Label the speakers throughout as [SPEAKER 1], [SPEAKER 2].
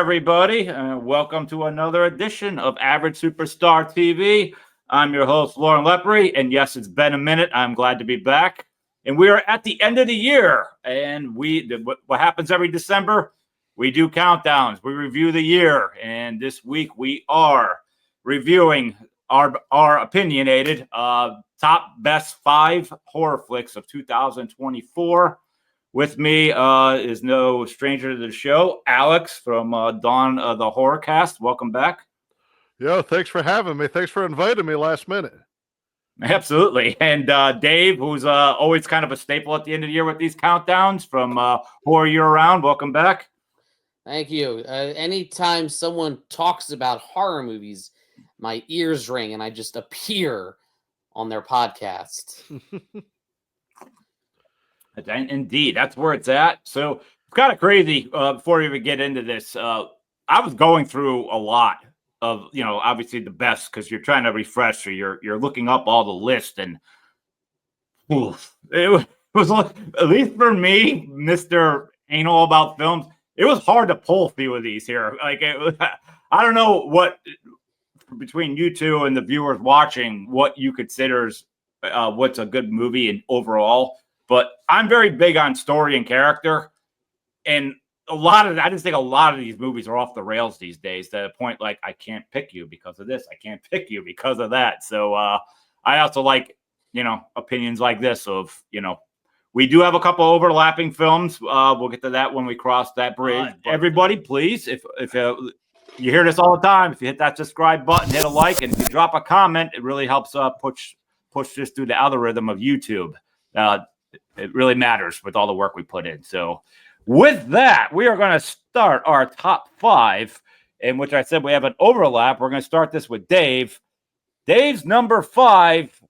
[SPEAKER 1] everybody. Welcome to another edition of Average Superstar TV. I'm your host, Lauren Lepre, and yes, it's been a minute. I'm glad to be back. And we are at the end of the year, and what happens every December? We do countdowns. We review the year, and this week we are reviewing our opinionated top best 5 horror flicks of 2024. With me is no stranger to the show, Alex from Dawn of the Horrorcast. Welcome back.
[SPEAKER 2] Yo, thanks for having me. Thanks for inviting me last minute.
[SPEAKER 1] Absolutely. And Dave, who's always kind of a staple at the end of the year with these countdowns from Horror Year Round. Welcome back.
[SPEAKER 3] Thank you. Anytime someone talks about horror movies, my ears ring and I just appear on their podcast.
[SPEAKER 1] Indeed, that's where it's at. So it's kind of crazy before we even get into this. I was going through a lot of, obviously the best because you're trying to refresh, so you're looking up all the lists, and it was at least for me, Mr. Anal About Films, it was hard to pull a few of these here. Like I don't know what between you two and the viewers watching what you consider what's a good movie and overall. But I'm very big on story and character, and I just think a lot of these movies are off the rails these days to the point like I can't pick you because of this, I can't pick you because of that. So I also like opinions like this of we do have a couple overlapping films. We'll get to that when we cross that bridge. Everybody, please, if you hear this all the time, if you hit that subscribe button, hit a like, and if you drop a comment, it really helps push this through the algorithm of YouTube. It really matters with all the work we put in. So with that, we are going to start our top 5, in which I said we have an overlap. We're going to start this with Dave. Dave's number 5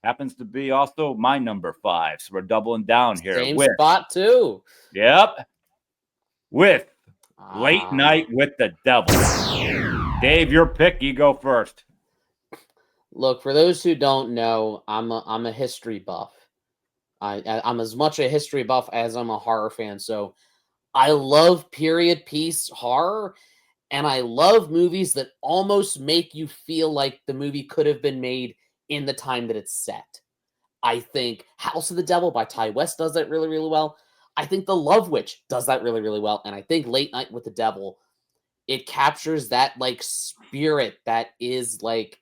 [SPEAKER 1] happens to be also my number 5. So we're doubling down here.
[SPEAKER 3] Same spot too.
[SPEAKER 1] Yep. With Late Night with the Devil. Dave, your pick. You go first.
[SPEAKER 3] Look, for those who don't know, I'm a history buff. I'm as much a history buff as I'm a horror fan. So I love period piece horror, and I love movies that almost make you feel like the movie could have been made in the time that it's set. I think House of the Devil by Ty West does that really, really well. I think The Love Witch does that really, really well. And I think Late Night with the Devil, it captures that like spirit that is like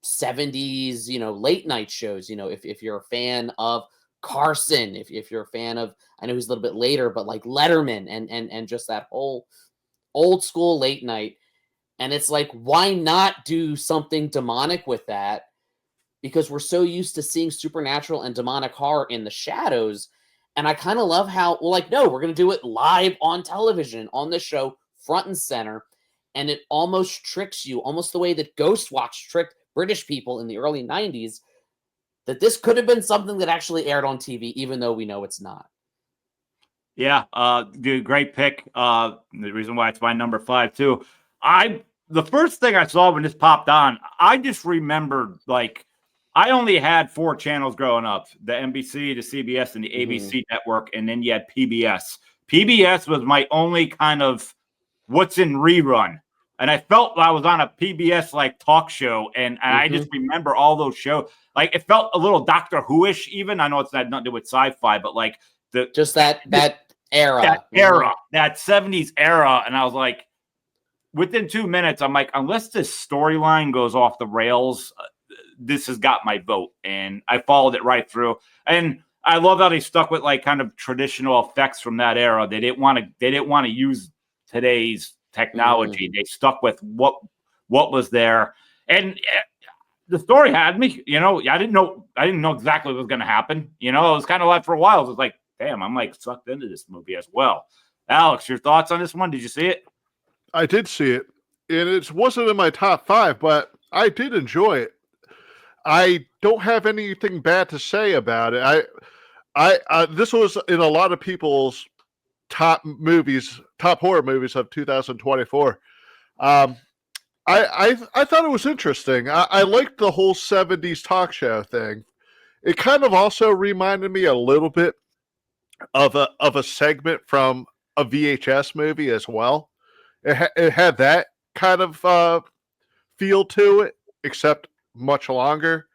[SPEAKER 3] 70s, late night shows. If you're a fan of Carson, if you're a fan of, I know he's a little bit later, but like Letterman and just that whole old school late night. And it's like, why not do something demonic with that? Because we're so used to seeing supernatural and demonic horror in the shadows. And I kind of love how, no, we're going to do it live on television, on the show, front and center. And it almost tricks you, almost the way that Ghostwatch tricked British people in the early 90s, that this could have been something that actually aired on TV, even though we know it's not.
[SPEAKER 1] Yeah, dude, great pick. The reason why it's my number 5 too. The first thing I saw when this popped on, I just remembered I only had 4 channels growing up: the NBC, the CBS, and the ABC network, and then you had PBS. PBS was my only kind of what's in rerun. And I felt I was on a PBS talk show, and I just remember all those shows. It felt a little Doctor Who-ish even. I know it's not nothing to do with sci-fi, but
[SPEAKER 3] that era.
[SPEAKER 1] That era, that 70s era. And I was like, within 2 minutes, I'm like, unless this storyline goes off the rails, this has got my vote. And I followed it right through. And I love how they stuck with kind of traditional effects from that era. They didn't want to use today's technology. They stuck with what was there, and the story had me. I didn't know exactly what was going to happen. It was kind of for a while. It was like, damn, I'm sucked into this movie as well. Alex, your thoughts on this one? Did you see it?
[SPEAKER 2] I did see it, and it wasn't in my top 5, but I did enjoy it. I don't have anything bad to say about it. I this was in a lot of people's top horror movies of 2024. I thought it was interesting. I liked the whole 70s talk show thing. It kind of also reminded me a little bit of a segment from a VHS movie as well. It had that kind of feel to it, except much longer.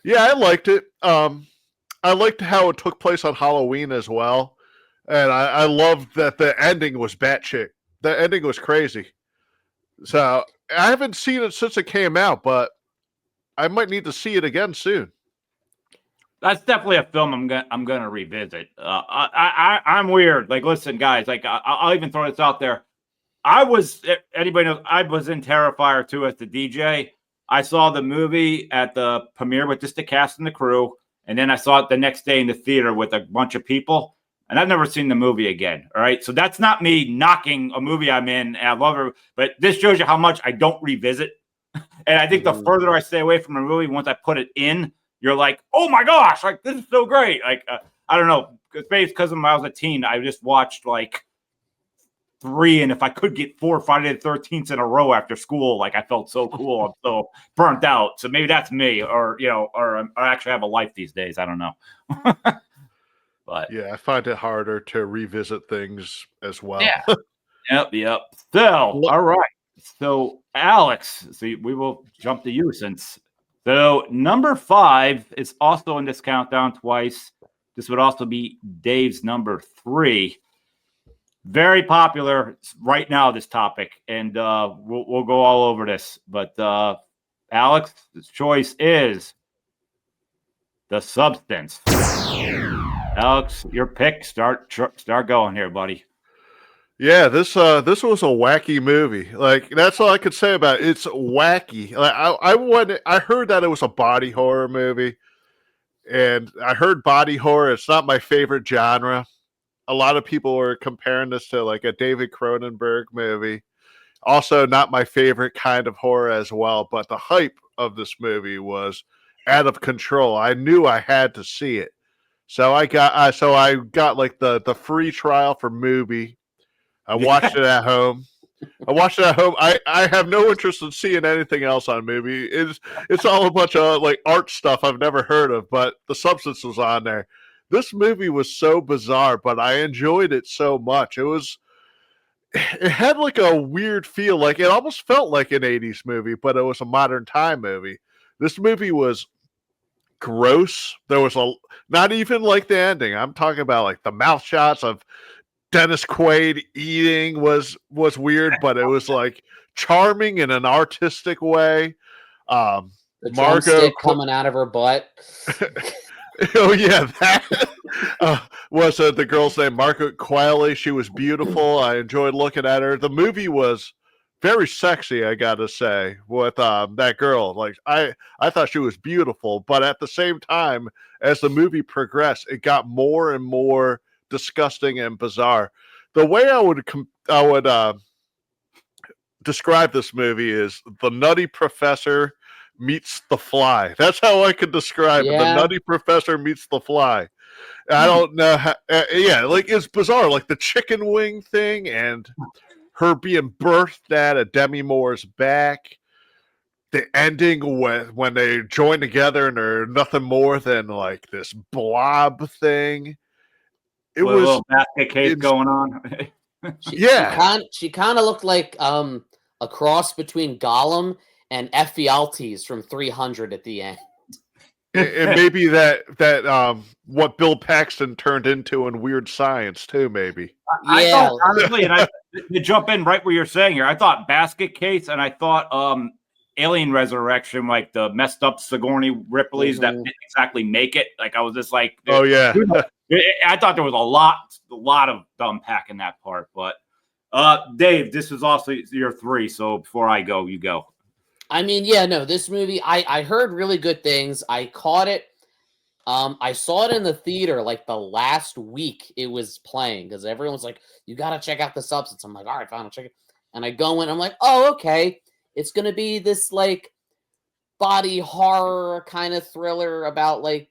[SPEAKER 2] Yeah, I liked it. I liked how it took place on Halloween as well, and I loved that the ending was batshit. The ending was crazy. So I haven't seen it since it came out, but I might need to see it again soon.
[SPEAKER 1] That's definitely a film I'm gonna revisit. I'm weird. Like, listen, guys. Like, I'll even throw this out there. Anybody knows I was in Terrifier 2 as the DJ. I saw the movie at the premiere with just the cast and the crew, and then I saw it the next day in the theater with a bunch of people. And I've never seen the movie again. All right, so that's not me knocking a movie I'm in. And I love her, but this shows you how much I don't revisit. And I think the further I stay away from a movie, once I put it in, you're like, oh my gosh, like this is so great. Like I don't know, because when I was a teen, I just watched like 3, and if I could get 4 Friday the 13th in a row after school, like I felt so cool. I'm so burnt out. So maybe that's me, or I actually have a life these days. I don't know. But
[SPEAKER 2] yeah, I find it harder to revisit things as well.
[SPEAKER 1] Yeah. Yep. So, all right. So, Alex, we will jump to you so number 5 is also in this countdown twice. This would also be Dave's number 3. Very popular right now, this topic, and we'll go all over this. But Alex's choice is The Substance. Alex, your pick. Start going here, buddy.
[SPEAKER 2] Yeah, this was a wacky movie. Like that's all I could say about it. It's wacky. Like I heard that it was a body horror movie, and I heard body horror. It's not my favorite genre. A lot of people were comparing this to like a David Cronenberg movie. Also, not my favorite kind of horror as well. But the hype of this movie was out of control. I knew I had to see it, so I got like the free trial for Mubi. I watched it at home. I have no interest in seeing anything else on Mubi. It's all a bunch of like art stuff I've never heard of, but The Substance was on there. This movie was so bizarre, but I enjoyed it so much. It had like a weird feel, like it almost felt like an 80s movie, but it was a modern time movie. This movie was gross. There was not even like the ending. I'm talking about like the mouth shots of Dennis Quaid eating was weird, but it was like charming in an artistic way.
[SPEAKER 3] The drumstick coming out of her butt.
[SPEAKER 2] Oh yeah, that was the girl's name, Margaret Qualley. She was beautiful. I enjoyed looking at her. The movie was very sexy, I gotta say, with that girl. Like I thought she was beautiful, but at the same time, as the movie progressed, it got more and more disgusting and bizarre. The way I would describe this movie is The Nutty Professor meets The Fly. That's how I could describe it. The Nutty Professor meets The Fly. I don't know how, like it's bizarre, like the chicken wing thing and her being birthed at a Demi Moore's back. The ending when they join together and they're nothing more than like this blob thing. It was a
[SPEAKER 1] little basket case going on.
[SPEAKER 3] She kind of looked like a cross between Gollum and Ephialtes from 300 at the end.
[SPEAKER 2] And maybe that what Bill Paxton turned into in Weird Science too, maybe.
[SPEAKER 1] I thought, honestly, and to jump in right where you're saying here, I thought Basket Case and I thought Alien Resurrection, like the messed up Sigourney Ripley's that didn't exactly make it. Like I was just like,
[SPEAKER 2] oh yeah.
[SPEAKER 1] I thought there was a lot of unpack in that part. But Dave, this is also your 3. So before I go, you go.
[SPEAKER 3] I mean, this movie, I heard really good things. I caught it. I saw it in the theater like the last week it was playing because everyone's like, you got to check out The Substance. I'm like, all right, fine, I'll check it. And I go in, I'm like, oh, okay. It's going to be this like body horror kind of thriller about like,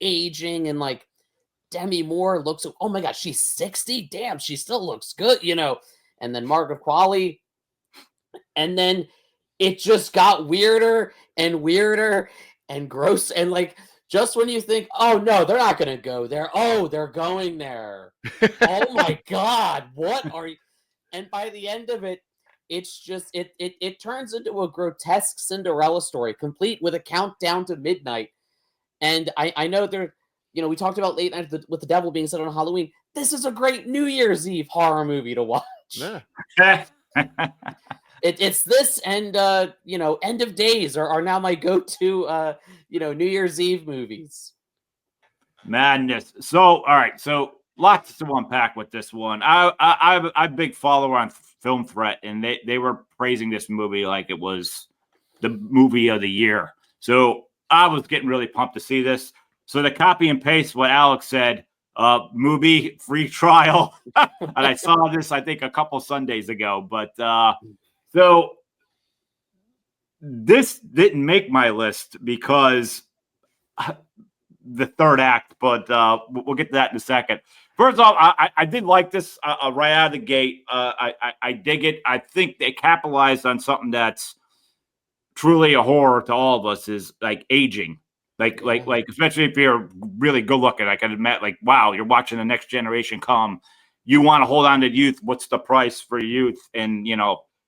[SPEAKER 3] aging and like Demi Moore looks, oh my God, she's 60. Damn, she still looks good, and then Margaret Qualley. And then it just got weirder and weirder and gross. And like, just when you think, oh no, they're not going to go there. Oh, they're going there. Oh my God, what are you? And by the end of it, It's just it turns into a grotesque Cinderella story, complete with a countdown to midnight. And I know there, we talked about Late Night with the Devil being set on Halloween. This is a great New Year's Eve horror movie to watch.
[SPEAKER 2] Yeah.
[SPEAKER 3] It's this and End of Days are now my go-to New Year's Eve movies.
[SPEAKER 1] Madness. So all right, so lots to unpack with this one. I'm a big follower on Film Threat, and they were praising this movie like it was the movie of the year. So I was getting really pumped to see this. So to copy and paste what Alex said, movie free trial, and I saw this I think a couple Sundays ago. But so this didn't make my list because the third act, but we'll get to that in a second. First off, I did like this right out of the gate. I dig it. I think they capitalized on something that's truly a horror to all of us, is like aging. Like especially if you're really good looking. I can admit, like, wow, you're watching the next generation come. You want to hold on to youth. What's the price for youth? And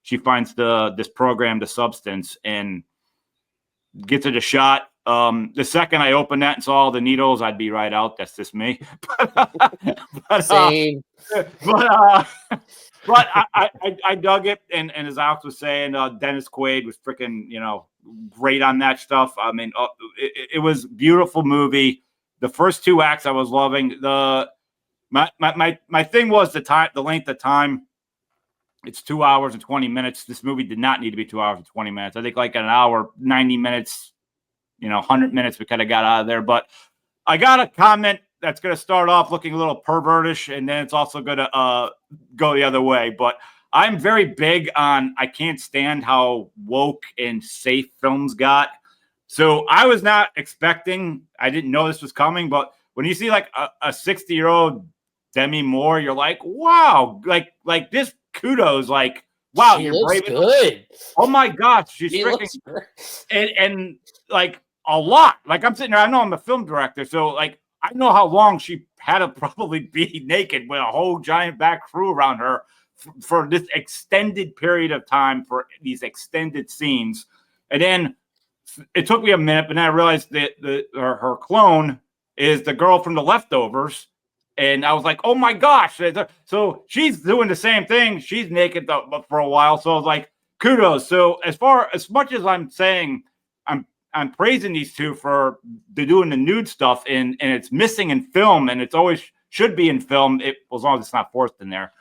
[SPEAKER 1] she finds this program, the substance, and gets it a shot. The second I opened that and saw all the needles, I'd be right out. That's just me.
[SPEAKER 3] Same.
[SPEAKER 1] But I dug it, and as Alex was saying, Dennis Quaid was freaking great on that stuff. I mean, it was a beautiful movie. The first two acts I was loving. My thing was the length of time. It's 2 hours and 20 minutes. This movie did not need to be 2 hours and 20 minutes. I think like an hour, 90 minutes, 100 minutes we could have got out of there. But I got a comment that's going to start off looking a little pervertish, and then it's also going to go the other way. But I'm very big on, I can't stand how woke and safe films got. So I was not expecting, I didn't know this was coming, but when you see like a 60-year-old Demi Moore, you're like, wow, like this kudos, like, wow,
[SPEAKER 3] She
[SPEAKER 1] you're
[SPEAKER 3] looks
[SPEAKER 1] brave.
[SPEAKER 3] good.
[SPEAKER 1] Oh my gosh, she's
[SPEAKER 3] She
[SPEAKER 1] freaking,
[SPEAKER 3] looks great.
[SPEAKER 1] and like a lot. Like I'm sitting there, I know I'm a film director, so like I know how long she had to probably be naked with a whole giant back crew around her for this extended period of time, for these extended scenes. And then it took me a minute, but then I realized that her clone is the girl from The Leftovers. And I was like, oh my gosh. So she's doing the same thing. She's naked for a while. So I was like, kudos. So as much as I'm saying I'm praising these two for doing the nude stuff, and it's missing in film, and it's always should be in film, as long as it's not forced in there.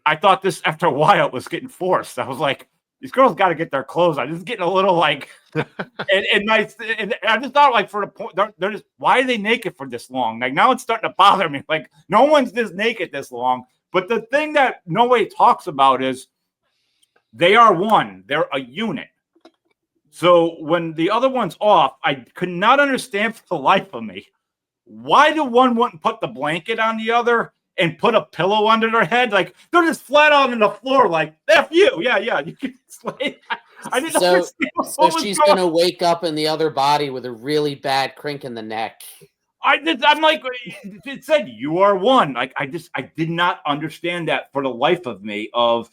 [SPEAKER 1] I thought this, after a while, it was getting forced. I was like, these girls got to get their clothes on. This is getting a little like, and I just thought, like, for the point, they're just, why are they naked for this long? Like, now it's starting to bother me. Like, no one's this naked this long. But the thing that nobody talks about is they are one. They're a unit. So when the other one's off, I could not understand for the life of me why the one wouldn't put the blanket on the other and put a pillow under their head. Like, they're just flat out on the floor, like, F you. Yeah, you can slay. I didn't understand.
[SPEAKER 3] So she's going to wake up in the other body with a really bad crink in the neck.
[SPEAKER 1] I'm like, it said you are one. Like, I did not understand that for the life of me of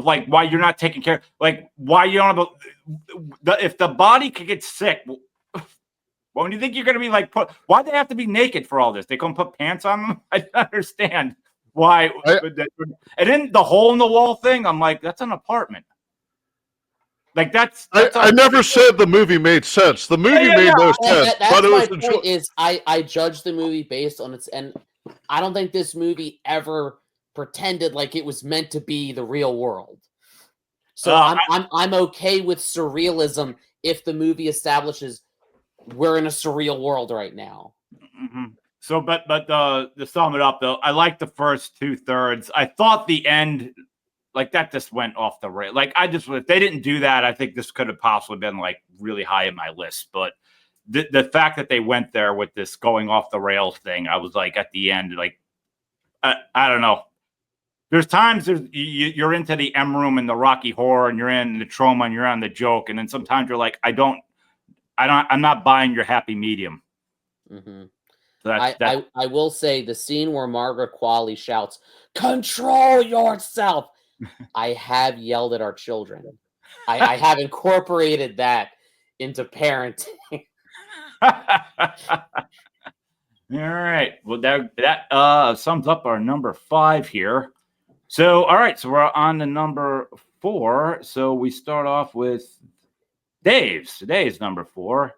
[SPEAKER 1] like why you're not taking care, like why you don't have if the body could get sick. Well, do you think you're going to be like, why do they have to be naked for all this? They couldn't put pants on them? I don't understand why. And then the hole in the wall thing, I'm like, that's an apartment. Like that's
[SPEAKER 2] I never said the movie made sense. The movie made no sense.
[SPEAKER 3] That's my point. Is I judge the movie based on its, and I don't think this movie ever pretended like it was meant to be the real world. So I'm okay with surrealism if the movie establishes we're in a surreal world right now.
[SPEAKER 1] Mm-hmm. So, but to sum it up, though, I like the first 2/3. I thought the end, like, that just went off the rail. Like, if they didn't do that, I think this could have possibly been like really high in my list. But the fact that they went there with this going off the rails thing, I was like, at the end, like, I don't know. There's times you're into the M room and the Rocky Horror, and you're in the trauma and you're on the joke, and then sometimes you're like, I'm not buying your happy medium.
[SPEAKER 3] Mm-hmm.
[SPEAKER 1] So
[SPEAKER 3] I will say the scene where Margaret Qualley shouts, "Control yourself!" I have yelled at our children. I have incorporated that into parenting.
[SPEAKER 1] All right. Well, that sums up our number 5 here. So, all right. So we're on to number 4. So we start off with Dave's. Today's number 4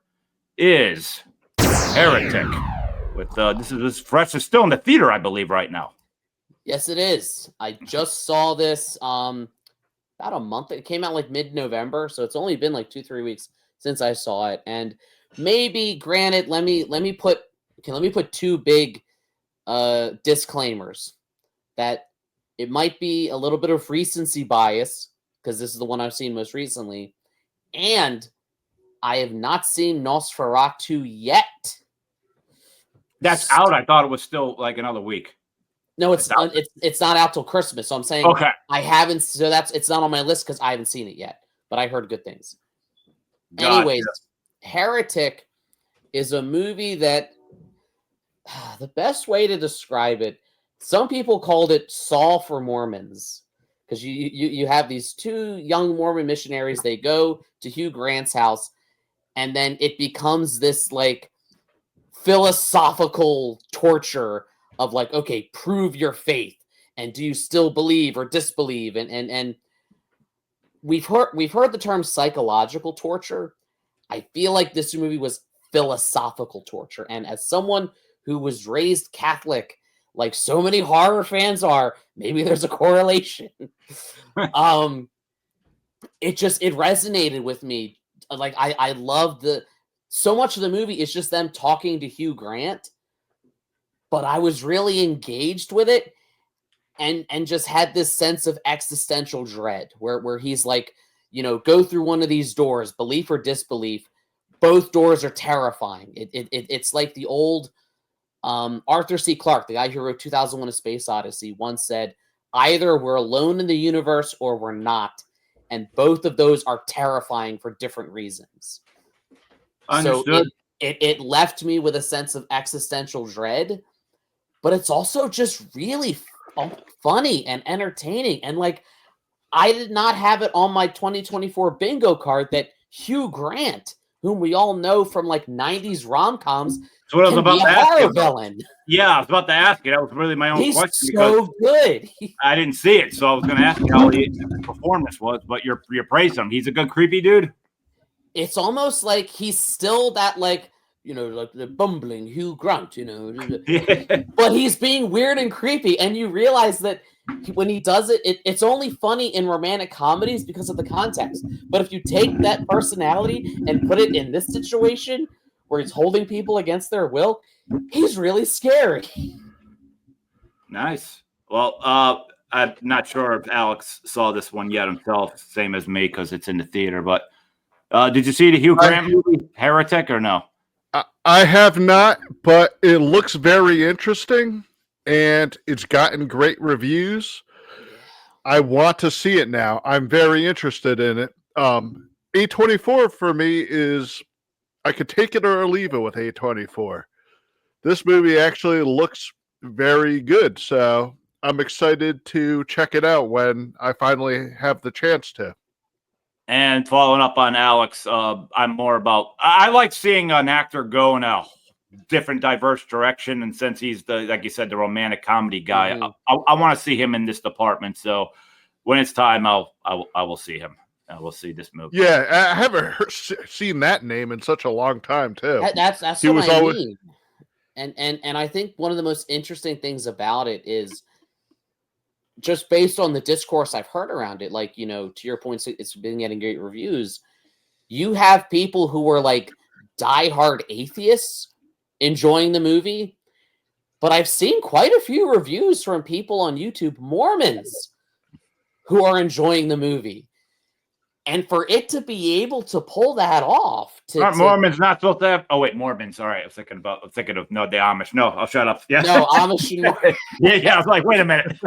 [SPEAKER 1] is Heretic. With this is fresh. It's still in the theater, I believe, right now.
[SPEAKER 3] Yes, it is. I just saw this about a month. It came out like mid-November, so it's only been like 2-3 weeks since I saw it. And maybe, granted, let me put 2 big disclaimers that it might be a little bit of recency bias because this is the one I've seen most recently, and I have not seen Nosferatu yet.
[SPEAKER 1] That's out. I thought it was still like another week.
[SPEAKER 3] No, it's not out till Christmas. So I'm saying
[SPEAKER 1] okay.
[SPEAKER 3] I haven't. So it's not on my list because I haven't seen it yet. But I heard good things.
[SPEAKER 1] Gotcha.
[SPEAKER 3] Anyways, Heretic is a movie that the best way to describe it. Some people called it Saw for Mormons because you have these 2 young Mormon missionaries. They go to Hugh Grant's house, and then it becomes this like philosophical torture of like, okay, prove your faith, and do you still believe or disbelieve? And we've heard the term psychological torture. I feel like this movie was philosophical torture, and as someone who was raised Catholic, like so many horror fans are, maybe there's a correlation. It resonated with me. Like I love so much of the movie is just them talking to Hugh Grant. But I was really engaged with it and just had this sense of existential dread where he's like, go through one of these doors, belief or disbelief. Both doors are terrifying. It's like the old Arthur C. Clarke, the guy who wrote 2001: A Space Odyssey, once said, either we're alone in the universe or we're not. And both of those are terrifying for different reasons.
[SPEAKER 1] Understood.
[SPEAKER 3] So it left me with a sense of existential dread. But it's also just really funny and entertaining. And like, I did not have it on my 2024 bingo card that Hugh Grant, whom we all know from like 90s rom-coms,
[SPEAKER 1] so what I was about to ask you.
[SPEAKER 3] Villain.
[SPEAKER 1] Yeah, I was about to ask you. That was really my own question.
[SPEAKER 3] He's so good.
[SPEAKER 1] I didn't see it, so I was going to ask you how the performance was, but you're praising him. He's a good creepy dude.
[SPEAKER 3] It's almost like he's still that like, like the bumbling Hugh Grant, but he's being weird and creepy. And you realize that when he does it, it's only funny in romantic comedies because of the context. But if you take that personality and put it in this situation where he's holding people against their will, he's really scary.
[SPEAKER 1] Nice. Well, I'm not sure if Alex saw this one yet himself, same as me, because it's in the theater. But did you see the Hugh Grant movie, Heretic, or no?
[SPEAKER 2] I have not, but it looks very interesting, and it's gotten great reviews. I want to see it now. I'm very interested in it. A24 for me is, I could take it or leave it with A24. This movie actually looks very good, so I'm excited to check it out when I finally have the chance to.
[SPEAKER 1] And following up on Alex, I'm more about, I like seeing an actor go in a different, diverse direction. And since he's like you said, the romantic comedy guy, I want to see him in this department. So when it's time, I will see him. I will see this movie.
[SPEAKER 2] Yeah, I haven't seen that name in such a long time too.
[SPEAKER 3] That's what I mean. And I think one of the most interesting things about it is, just based on the discourse I've heard around it, like, to your point, it's been getting great reviews. You have people who are like diehard atheists enjoying the movie, but I've seen quite a few reviews from people on YouTube, Mormons, who are enjoying the movie. And for it to be able to pull that off,
[SPEAKER 1] Mormons not supposed to have. Oh wait, Mormons. All right, I'm thinking of the Amish. No, I'll shut up. Yeah,
[SPEAKER 3] no Amish.
[SPEAKER 1] yeah. I was like, wait a minute.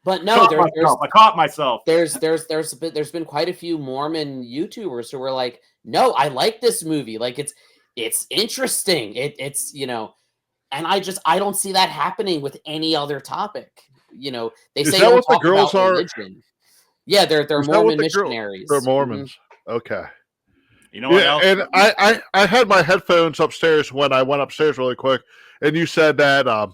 [SPEAKER 3] But no,
[SPEAKER 1] I caught myself.
[SPEAKER 3] There's been quite a few Mormon YouTubers who were like, no, I like this movie. Like it's interesting. It's and I don't see that happening with any other topic. they
[SPEAKER 2] Is
[SPEAKER 3] say
[SPEAKER 2] that
[SPEAKER 3] don't
[SPEAKER 2] what the
[SPEAKER 3] talk
[SPEAKER 2] girls
[SPEAKER 3] about
[SPEAKER 2] are?
[SPEAKER 3] religion. Yeah, they're
[SPEAKER 2] Is that what
[SPEAKER 3] Mormon
[SPEAKER 2] the
[SPEAKER 3] missionaries.
[SPEAKER 2] They're Mormons. Okay.
[SPEAKER 1] You know what else?
[SPEAKER 2] And I had my headphones upstairs when I went upstairs really quick, and you said that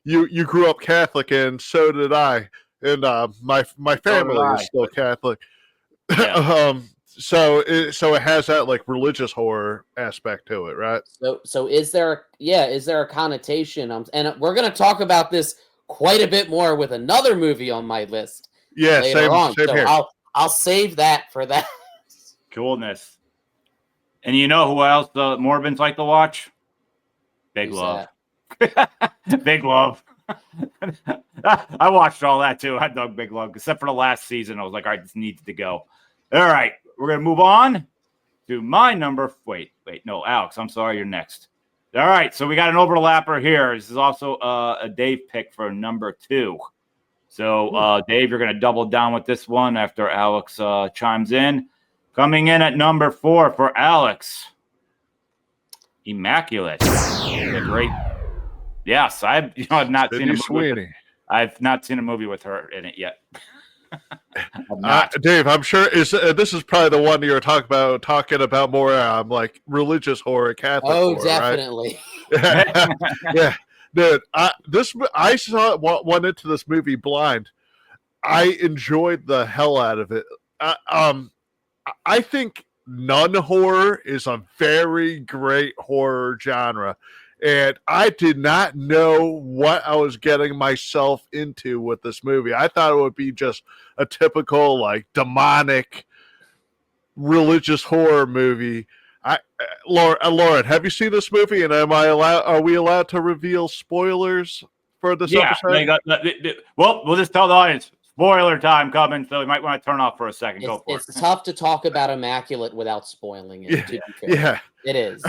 [SPEAKER 2] you grew up Catholic, and so did I, and my family is still Catholic.
[SPEAKER 1] Yeah.
[SPEAKER 2] So it has that like religious horror aspect to it, right?
[SPEAKER 3] So is there a connotation? And we're gonna talk about this quite a bit more with another movie on my list
[SPEAKER 2] Yeah,
[SPEAKER 3] later on.
[SPEAKER 2] same
[SPEAKER 3] So
[SPEAKER 2] here.
[SPEAKER 3] I'll save that for that.
[SPEAKER 1] Coolness. And you know who else the Morbins like to watch? Big
[SPEAKER 3] Who's
[SPEAKER 1] Love. Big Love. I watched all that too. I dug Big Love, except for the last season. I was like, all right, this needs to go. All right, we're gonna move on to my number. Wait, no, Alex. I'm sorry, you're next. All right, so we got an overlapper here. This is also a Dave pick for number 2. So, Dave, you're going to double down with this one after Alex chimes in. Coming in at number 4 for Alex, Immaculate. The great. Yes, I've not seen a movie.
[SPEAKER 2] Sweeney.
[SPEAKER 1] I've not seen a movie with her in it yet. I'm not.
[SPEAKER 2] Dave, I'm sure this is probably the one you were talking about more like religious horror, Catholic horror,
[SPEAKER 3] definitely.
[SPEAKER 2] Right? Yeah, dude. I went into this movie blind. I enjoyed the hell out of it. I think nun horror is a very great horror genre. And I did not know what I was getting myself into with this movie. I thought it would be just a typical, like, demonic religious horror movie. Lauren, have you seen this movie? And are we allowed to reveal spoilers for this episode?
[SPEAKER 1] Well, we'll just tell the audience. Spoiler time coming, so you might want to turn off for a second. Go for it.
[SPEAKER 3] It's tough to talk about Immaculate without spoiling it.
[SPEAKER 2] Yeah,
[SPEAKER 3] to be fair.
[SPEAKER 2] Yeah.
[SPEAKER 3] It is.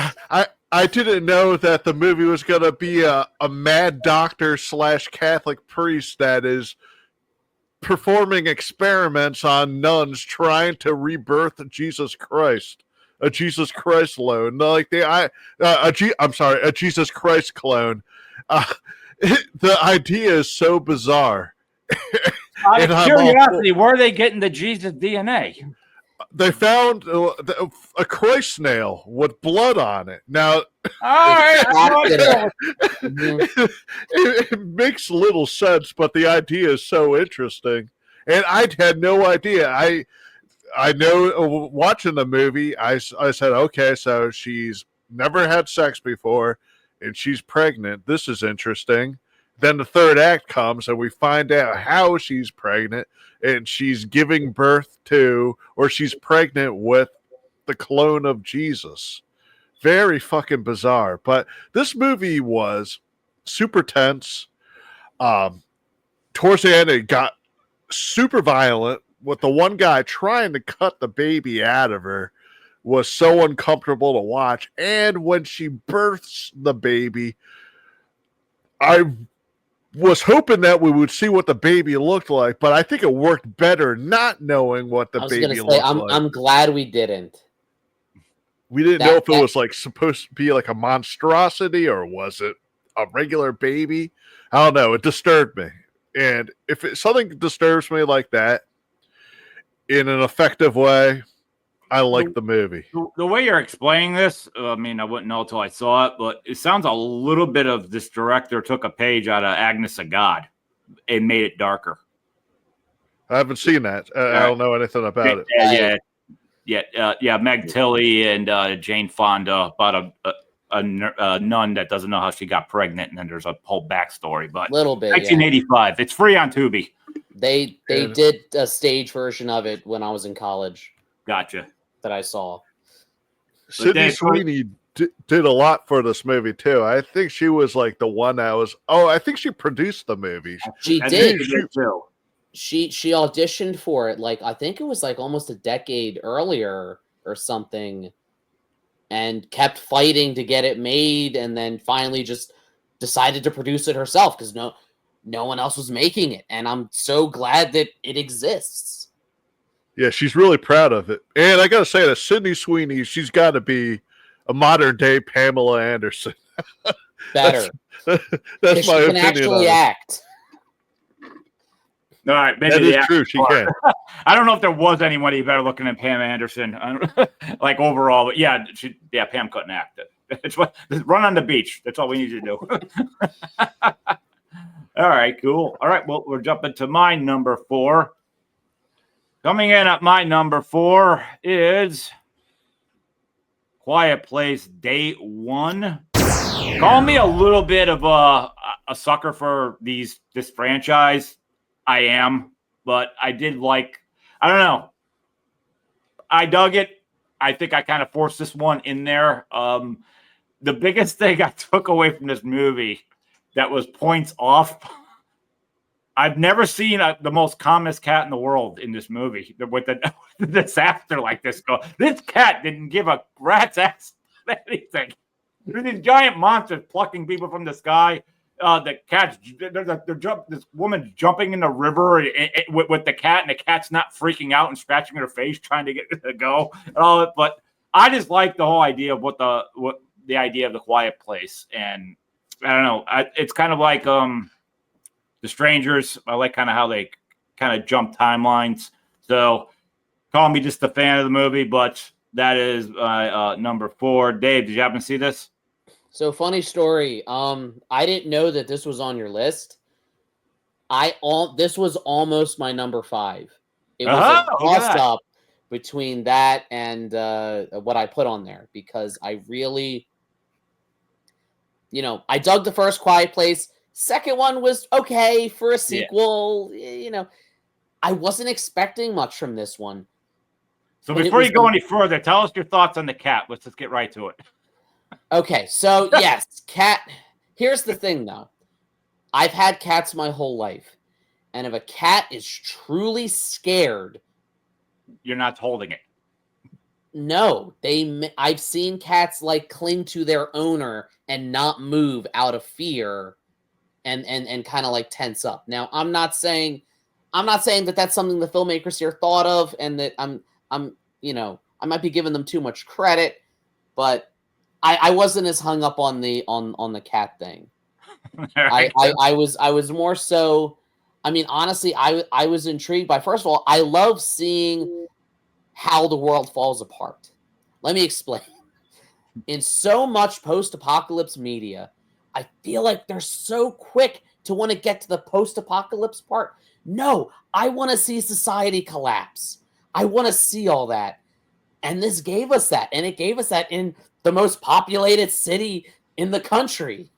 [SPEAKER 2] I didn't know that the movie was going to be a mad doctor / Catholic priest that is performing experiments on nuns trying to rebirth Jesus Christ. A Jesus Christ clone. Like a Jesus Christ clone. The idea is so bizarre.
[SPEAKER 1] Out of curiosity, where are they getting the Jesus DNA?
[SPEAKER 2] They found a Christ nail with blood on it. Now,
[SPEAKER 1] all right,
[SPEAKER 2] it makes little sense, but the idea is so interesting, and I had no idea. I know watching the movie, I said, okay, so she's never had sex before, and she's pregnant. This is interesting. Then the third act comes, and we find out how she's pregnant. And she's giving birth to, or she's pregnant with the clone of Jesus. Very fucking bizarre. But this movie was super tense. Towards the end, it got super violent with the one guy trying to cut the baby out of her. Was so uncomfortable to watch. And when she births the baby, I was hoping that we would see what the baby looked like, but I think it worked better not knowing what the baby looked like.
[SPEAKER 3] I'm glad we didn't.
[SPEAKER 2] We didn't know if it was like supposed to be like a monstrosity or was it a regular baby. I don't know. It disturbed me. And if something disturbs me like that in an effective way, I like the movie.
[SPEAKER 1] The way you're explaining this, I mean, I wouldn't know until I saw it, but it sounds a little bit of this director took a page out of Agnes of God and made it darker.
[SPEAKER 2] I haven't seen that. I don't know anything about it.
[SPEAKER 1] Yeah. Meg Tilly and Jane Fonda about a nun that doesn't know how she got pregnant, and then there's a whole backstory. But
[SPEAKER 3] little bit.
[SPEAKER 1] 1985. It's free on Tubi.
[SPEAKER 3] They did a stage version of it when I was in college.
[SPEAKER 1] Gotcha.
[SPEAKER 3] That I saw.
[SPEAKER 2] Sydney Sweeney did a lot for this movie too. I think she was like the one that was. Oh, I think she produced the movie.
[SPEAKER 3] She did. She auditioned for it. Like I think it was like almost a decade earlier or something, and kept fighting to get it made, and then finally just decided to produce it herself because no one else was making it. And I'm so glad that it exists.
[SPEAKER 2] Yeah, she's really proud of it. And I got to say that Sydney Sweeney, she's got to be a modern day Pamela
[SPEAKER 3] Anderson. Better.
[SPEAKER 2] That's my opinion.
[SPEAKER 3] She can actually act.
[SPEAKER 1] All right, maybe
[SPEAKER 2] That is true. She can.
[SPEAKER 1] I don't know if there was anybody better looking than Pam Anderson, like overall. But yeah, Pam couldn't act. It's what run on the beach. That's all we need to do. All right, cool. All right, well, we're jumping to my number 4. Coming in at my number 4 is Quiet Place Day 1. Call me a little bit of a sucker for this franchise. I am, but I did like, I don't know. I dug it. I think I kind of forced this one in there. The biggest thing I took away from this movie that was points off, I've never seen the most calmest cat in the world in this movie with the disaster like this. This cat didn't give a rat's ass anything. There's these giant monsters plucking people from the sky. The cat's this woman's jumping in the river with the cat, and the cat's not freaking out and scratching her face trying to get it to go. But I just like the whole idea of what the idea of the Quiet Place, and I don't know. It's kind of like The Strangers. I like kind of how they kind of jump timelines. So call me just a fan of the movie, but that is number 4. Dave, did you happen to see this?
[SPEAKER 3] So funny story. I didn't know that this was on your list. This was almost my number 5. It was a toss-up between that and what I put on there because I really, I dug the first Quiet Place. Second one was okay for a sequel. Yeah. I wasn't expecting much from this one.
[SPEAKER 1] So before you go any further, tell us your thoughts on the cat. Let's just get right to it.
[SPEAKER 3] Okay, so yes, cat. Here's the thing, though. I've had cats my whole life. And if a cat is truly scared...
[SPEAKER 1] You're not holding it.
[SPEAKER 3] No. I've seen cats, cling to their owner and not move out of fear and kind of, tense up. Now, I'm not saying that that's something the filmmakers here thought of and that I might be giving them too much credit, but... I wasn't as hung up on the cat thing. Right. I was more so. I mean, honestly, I was intrigued by. First of all, I love seeing how the world falls apart. Let me explain. In so much post-apocalypse media, I feel like they're so quick to want to get to the post-apocalypse part. No, I want to see society collapse. I want to see all that, and this gave us that, and it gave us that in the most populated city in the country.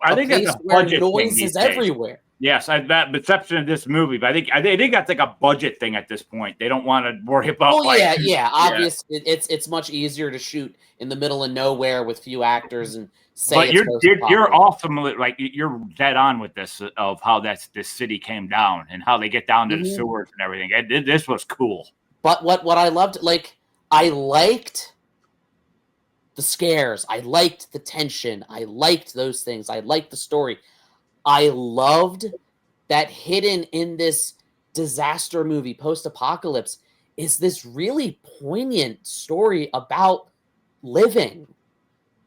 [SPEAKER 1] I think that's a budget
[SPEAKER 3] noise is everywhere.
[SPEAKER 1] Yes, that perception of this movie, but I think that's like a budget thing at this point. They don't want to worry about.
[SPEAKER 3] Oh yeah. Obviously, it's much easier to shoot in the middle of nowhere with few actors and say. But
[SPEAKER 1] you're ultimately you're dead on with this of how this city came down and how they get down to the sewers and everything. This was cool.
[SPEAKER 3] But what I loved, I liked the scares. I liked the tension. I liked those things. I liked the story. I loved that hidden in this disaster movie, post-apocalypse, is this really poignant story about living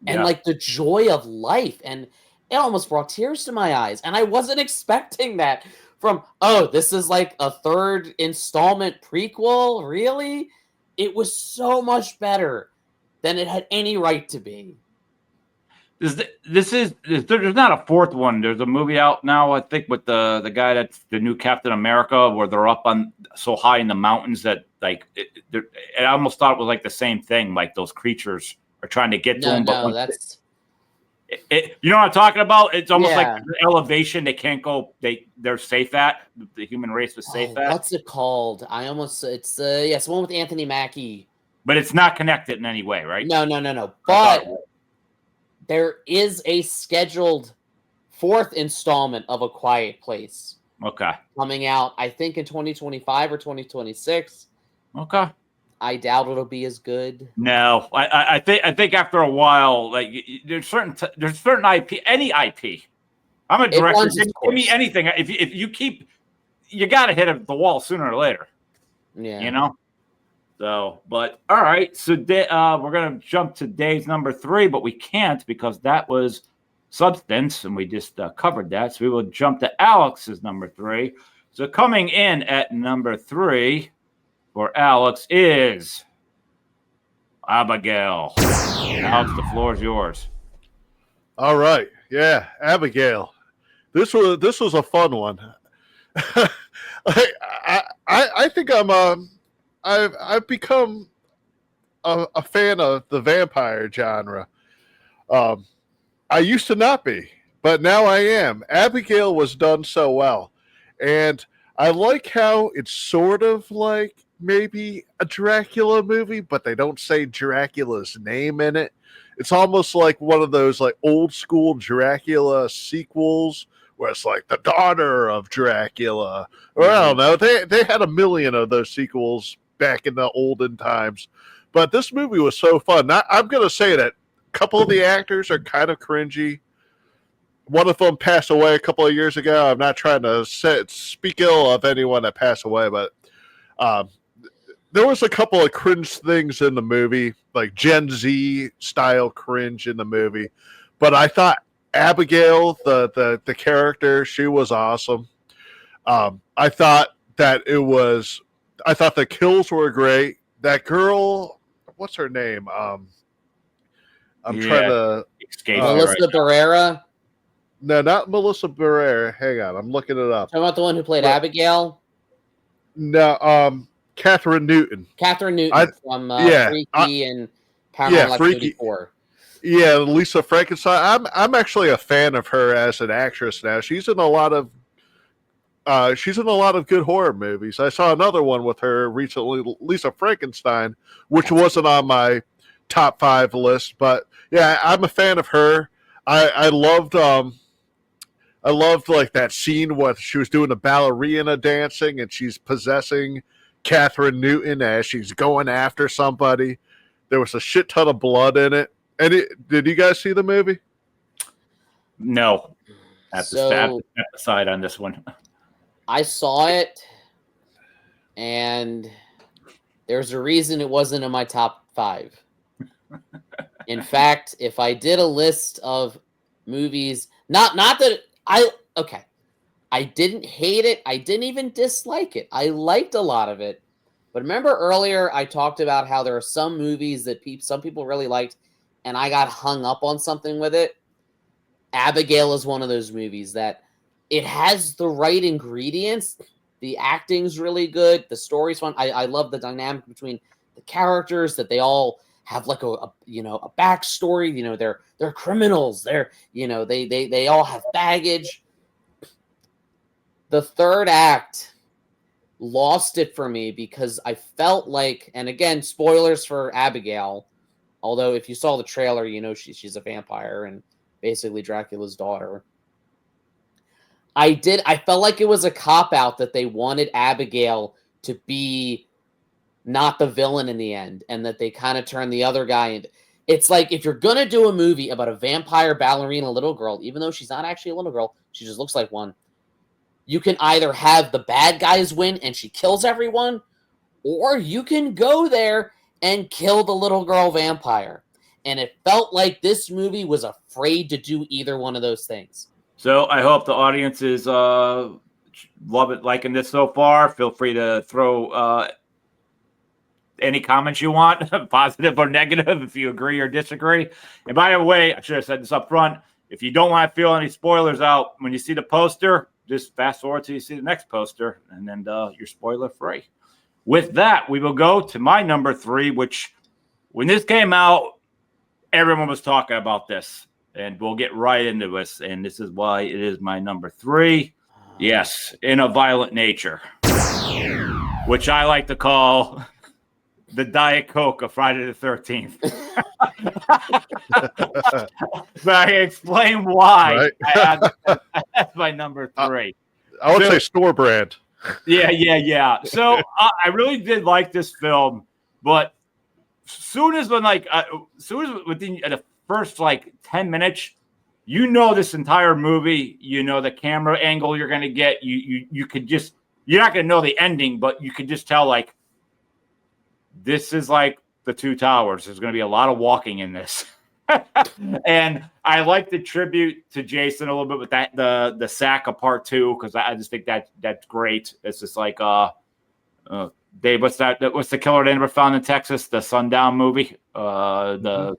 [SPEAKER 3] and the joy of life. And it almost brought tears to my eyes. And I wasn't expecting that from, this is like a 3rd installment prequel. Really? It was so much better than it had any right to be.
[SPEAKER 1] There's not a 4th one. There's a movie out now, I think, with the guy that's the new Captain America, where they're up on so high in the mountains that I almost thought it was the same thing. Like those creatures are trying to get to him.
[SPEAKER 3] No, that's.
[SPEAKER 1] You know what I'm talking about? It's almost like the elevation they can't go. They're safe at. The human race was safe at.
[SPEAKER 3] What's it called? It's the one with Anthony Mackie.
[SPEAKER 1] But it's not connected in any way, right?
[SPEAKER 3] No. But there is a scheduled 4th installment of A Quiet Place.
[SPEAKER 1] Okay.
[SPEAKER 3] Coming out, I think, in 2025 or 2026.
[SPEAKER 1] Okay.
[SPEAKER 3] I doubt it'll be as good.
[SPEAKER 1] No, I think after a while, there's certain IP, any IP. I'm a director. Give me anything. If you keep, you got to hit the wall sooner or later.
[SPEAKER 3] Yeah.
[SPEAKER 1] So, but all right. So we're gonna jump to Dave's number 3, but we can't because that was Substance, and we just covered that. So we will jump to Alex's number 3. So coming in at number 3 for Alex is Abigail. Alex, the floor is yours.
[SPEAKER 2] All right. Yeah, Abigail. This was a fun one. I think I've become a fan of the vampire genre. I used to not be, but now I am. Abigail was done so well, and I like how it's sort of like maybe a Dracula movie, but they don't say Dracula's name in it. It's almost like one of those like old school Dracula sequels where it's like the daughter of Dracula. Or I don't know. They had a million of those sequels back in the olden times. But this movie was so fun. I'm going to say that a couple of the actors are kind of cringy. One of them passed away a couple of years ago. I'm not trying to speak ill of anyone that passed away, but there was a couple of cringe things in the movie, like Gen Z style cringe in the movie. But I thought Abigail, the character, she was awesome. I thought the kills were great. That girl, what's her name? I'm trying to
[SPEAKER 1] escape
[SPEAKER 3] Melissa
[SPEAKER 1] right
[SPEAKER 3] Barrera.
[SPEAKER 2] No, not Melissa Barrera. Hang on, I'm looking it up.
[SPEAKER 3] Talking about the one who played Abigail?
[SPEAKER 2] No, Catherine Newton.
[SPEAKER 3] Catherine Newton from Freaky and Paranormal Activity 4.
[SPEAKER 2] Yeah, Lisa Frankenstein. I'm actually a fan of her as an actress now. She's in a lot of good horror movies. I saw another one with her recently, Lisa Frankenstein, which wasn't on my top 5 list, but yeah, I'm a fan of her. I loved like that scene where she was doing the ballerina dancing and she's possessing Catherine Newton as she's going after somebody. There was a shit ton of blood in it. And did you guys see the movie?
[SPEAKER 1] No. I have to step aside on this one.
[SPEAKER 3] I saw it, and there's a reason it wasn't in my top 5. In fact, if I did a list of movies, not that I didn't hate it. I didn't even dislike it. I liked a lot of it. But remember earlier I talked about how there are some movies that some people really liked, and I got hung up on something with it. Abigail is one of those movies that it has the right ingredients. The acting's really good. The story's fun. I love the dynamic between the characters, that they all have like a backstory. They're criminals. They all have baggage. The third act lost it for me because I felt like, and again, spoilers for Abigail, although if you saw the trailer, she's a vampire and basically Dracula's daughter. I felt like it was a cop-out that they wanted Abigail to be not the villain in the end, and that they kind of turned the other guy into... It's like, if you're going to do a movie about a vampire ballerina little girl, even though she's not actually a little girl, she just looks like one, you can either have the bad guys win and she kills everyone, or you can go there and kill the little girl vampire. And it felt like this movie was afraid to do either one of those things.
[SPEAKER 1] So I hope the audience is liking this so far. Feel free to throw any comments you want, positive or negative, if you agree or disagree. And by the way, I should have said this up front. If you don't want to feel any spoilers out when you see the poster, just fast forward till you see the next poster, and then you're spoiler free. With that, we will go to my number 3, which when this came out, everyone was talking about this, and we'll get right into this. And this is why it is my number 3. Yes, In a Violent Nature, which I like to call the Diet Coke of Friday the 13th. But I explain why. Right. That's my number 3.
[SPEAKER 2] I would say store brand.
[SPEAKER 1] Yeah. So I really did like this film, but soon as within the first 10 minutes, this entire movie, the camera angle you're gonna get, you could just, you're not gonna know the ending, but you could just tell this is like the Two Towers. There's gonna be a lot of walking in this. And I like the tribute to Jason a little bit with that the sack of part 2, because I just think that's great. It's just like Dave, what's the killer they never found in Texas? The Sundown movie.
[SPEAKER 3] The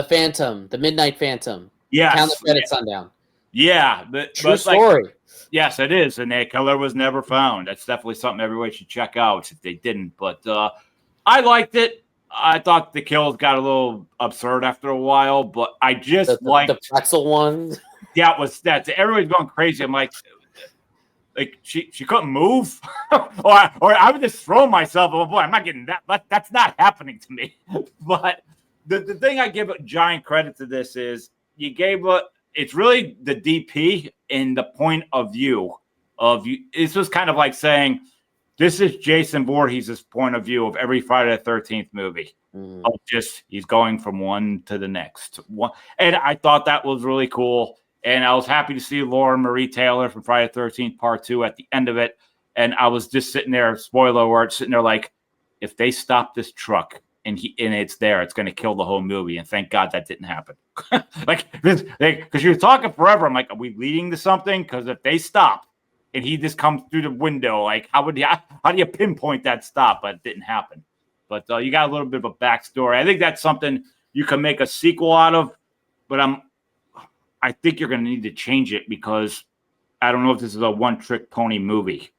[SPEAKER 3] Phantom, the Midnight Phantom.
[SPEAKER 1] Yes.
[SPEAKER 3] Count the credits sundown.
[SPEAKER 1] Yeah,
[SPEAKER 3] True story.
[SPEAKER 1] Yes, it is, and that killer was never found. That's definitely something everybody should check out if they didn't. But I liked it. I thought the kills got a little absurd after a while, but I just liked
[SPEAKER 3] the pretzel one.
[SPEAKER 1] That's everybody's going crazy. I'm like she couldn't move, or I would just throw myself. Oh boy, I'm not getting that. But that's not happening to me. But the thing I give giant credit to this is you gave it's really the DP in the point of view of you. This was kind of like saying, this is Jason Voorhees' point of view of every Friday the 13th movie. Of just, he's going from one to the next one. And I thought that was really cool. And I was happy to see Lauren Marie Taylor from Friday the 13th Part 2 at the end of it. And I was just sitting there, spoiler alert, sitting there like, if they stop this truck and it's there, it's going to kill the whole movie. And thank God that didn't happen. Because you're talking forever. I'm like, are we leading to something? Because if they stop and he just comes through the window, like how do you pinpoint that stop? But it didn't happen. But you got a little bit of a backstory. I think that's something you can make a sequel out of. But I think you're going to need to change it, because I don't know if this is a one-trick pony movie.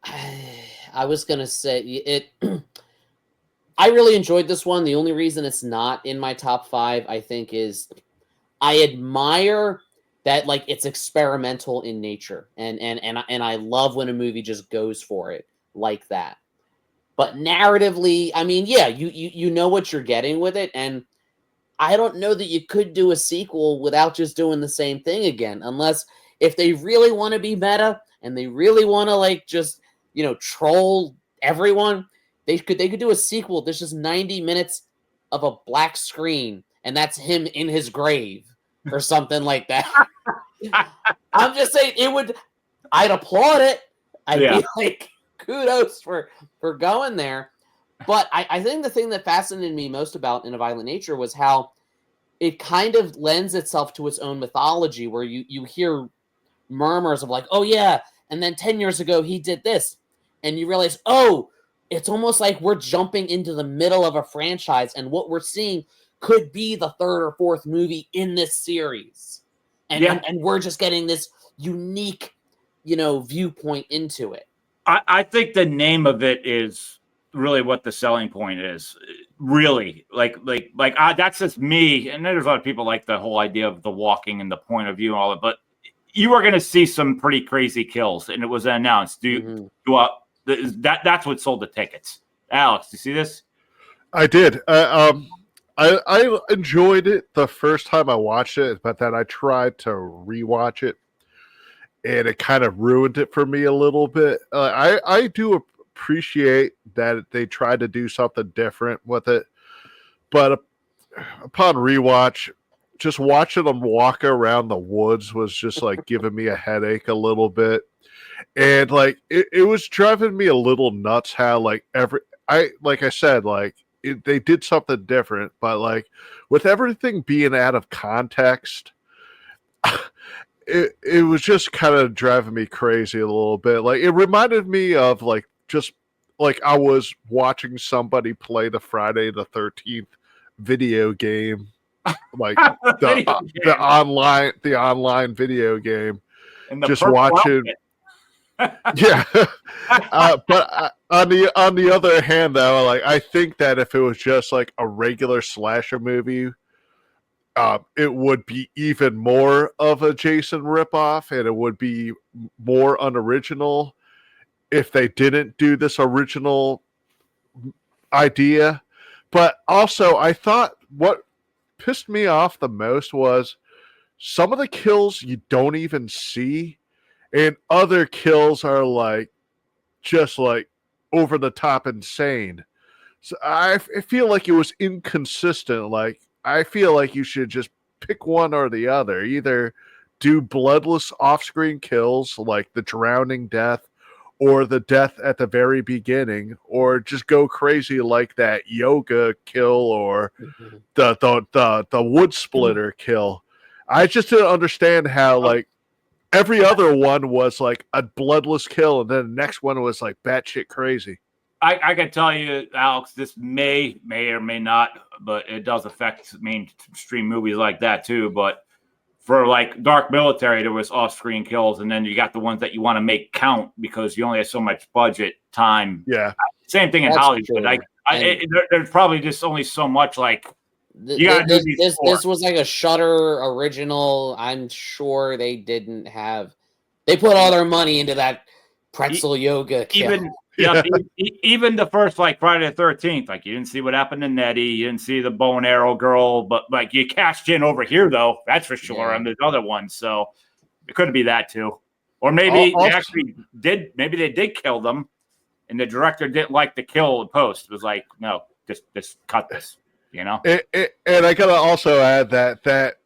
[SPEAKER 3] I was going to say it. I really enjoyed this one. The only reason it's not in my top 5, I think, is I admire that, like, it's experimental in nature, and I love when a movie just goes for it like that. But narratively, I mean, yeah, you know what you're getting with it, and I don't know that you could do a sequel without just doing the same thing again, unless if they really want to be meta and they really want to, like, just, you know, troll everyone. They could do a sequel that's just 90 minutes of a black screen, and that's him in his grave or something like that. I'm just saying I'd applaud it. I'd be like, kudos for going there. But I think the thing that fascinated me most about In a Violent Nature was how it kind of lends itself to its own mythology, where you hear murmurs of like, oh yeah, and then 10 years ago he did this. And you realize, oh, it's almost like we're jumping into the middle of a franchise, and what we're seeing could be the 3rd or 4th movie in this series. And we're just getting this unique, you know, viewpoint into it.
[SPEAKER 1] I think the name of it is really what the selling point is. Really, like that's just me. And there's a lot of people like the whole idea of the walking and the point of view and all that. But you are going to see some pretty crazy kills, and it was announced. That's what sold the tickets. Alex, do you see this?
[SPEAKER 2] I did. I enjoyed it the first time I watched it, but then I tried to rewatch it, and it kind of ruined it for me a little bit. I do appreciate that they tried to do something different with it, but upon rewatch, just watching them walk around the woods was just like giving me a headache a little bit. And like it was driving me a little nuts how like I said, like they did something different, but like with everything being out of context, it was just kind of driving me crazy a little bit. Like it reminded me of like just like I was watching somebody play the Friday the 13th video game, like the online video game,
[SPEAKER 1] And
[SPEAKER 2] just watching. Yeah, but on the other hand, though, like I think that if it was just like a regular slasher movie, it would be even more of a Jason ripoff, and it would be more unoriginal if they didn't do this original idea. But also, I thought what pissed me off the most was some of the kills you don't even see. And other kills are like just like over the top insane. So I feel like it was inconsistent. Like I feel like you should just pick one or the other. Either do bloodless off-screen kills like the drowning death, or the death at the very beginning, or just go crazy like that yoga kill or the wood splitter kill. I just didn't understand how like every other one was like a bloodless kill, and then the next one was like batshit crazy.
[SPEAKER 1] I can tell you, Alex, this may or may not, but it does affect mainstream movies like that too. But for like Dark Military, there was off-screen kills, and then you got the ones that you want to make count because you only have so much budget time.
[SPEAKER 2] Yeah,
[SPEAKER 1] same thing in Hollywood. There's probably just only so much like.
[SPEAKER 3] This was like a Shudder original. I'm sure they didn't have. They put all their money into that pretzel yoga kill.
[SPEAKER 1] Even the first like Friday the 13th, like you didn't see what happened to Nettie, you didn't see the bow and arrow girl, but like you cashed in over here though, that's for sure. And there's other ones, so it could be that too, or maybe they actually did. Maybe they did kill them, and the director didn't like the kill in post. It was like, no, just cut this, you know.
[SPEAKER 2] And I gotta also add that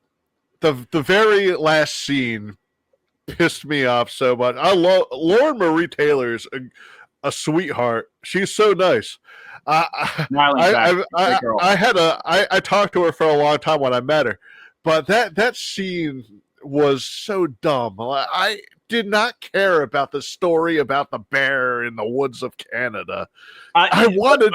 [SPEAKER 2] the very last scene pissed me off so much. I love Lauren Marie Taylor's a sweetheart. She's so nice. I talked to her for a long time when I met her, but that scene was so dumb. I did not care about the story about the bear in the woods of Canada. I wanted.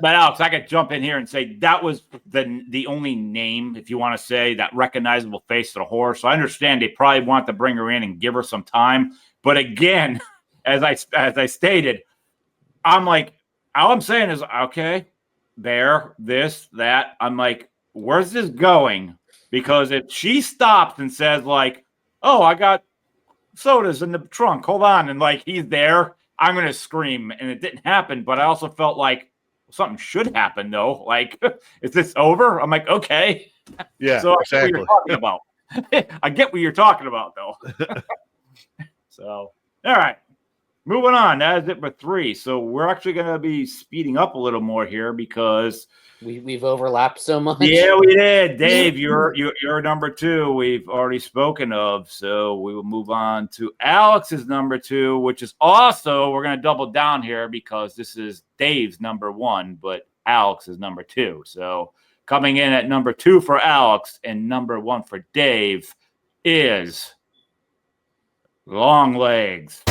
[SPEAKER 1] But Alex, I could jump in here and say that was the only name, if you want to say, that recognizable face of the horse. So I understand they probably want to bring her in and give her some time. But again, as I stated, I'm like, all I'm saying is, okay, there, this, that. I'm like, where's this going? Because if she stops and says like, oh, I got sodas in the trunk, hold on, and like he's there, I'm going to scream. And it didn't happen. But I also felt like something should happen though. Like, is this over? I'm like, okay.
[SPEAKER 2] Yeah,
[SPEAKER 1] so
[SPEAKER 2] exactly.
[SPEAKER 1] I get what you're talking about. I get what you're talking about though. So, all right. Moving on, that is it for 3. So we're actually going to be speeding up a little more here because
[SPEAKER 3] we've overlapped so much.
[SPEAKER 1] Yeah, we did. Dave, you're number 2. We've already spoken of, so we will move on to Alex's number 2, which is also we're going to double down here because this is Dave's number 1, but Alex is number 2. So coming in at number 2 for Alex and number 1 for Dave is Long Legs.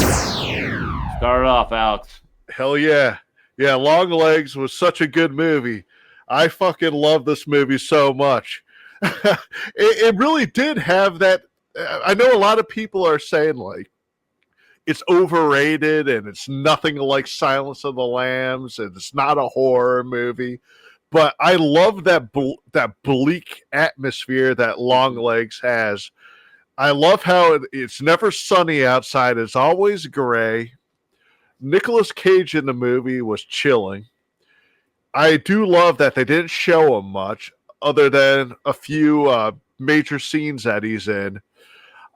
[SPEAKER 1] Start off, Alex.
[SPEAKER 2] Hell yeah. Yeah, Long Legs was such a good movie. I fucking love this movie so much. It really did have that. I know a lot of people are saying, like, it's overrated and it's nothing like Silence of the Lambs and it's not a horror movie. But I love that bleak atmosphere that Long Legs has. I love how it's never sunny outside. It's always gray. Nicolas Cage in the movie was chilling. I do love that they didn't show him much other than a few major scenes that he's in.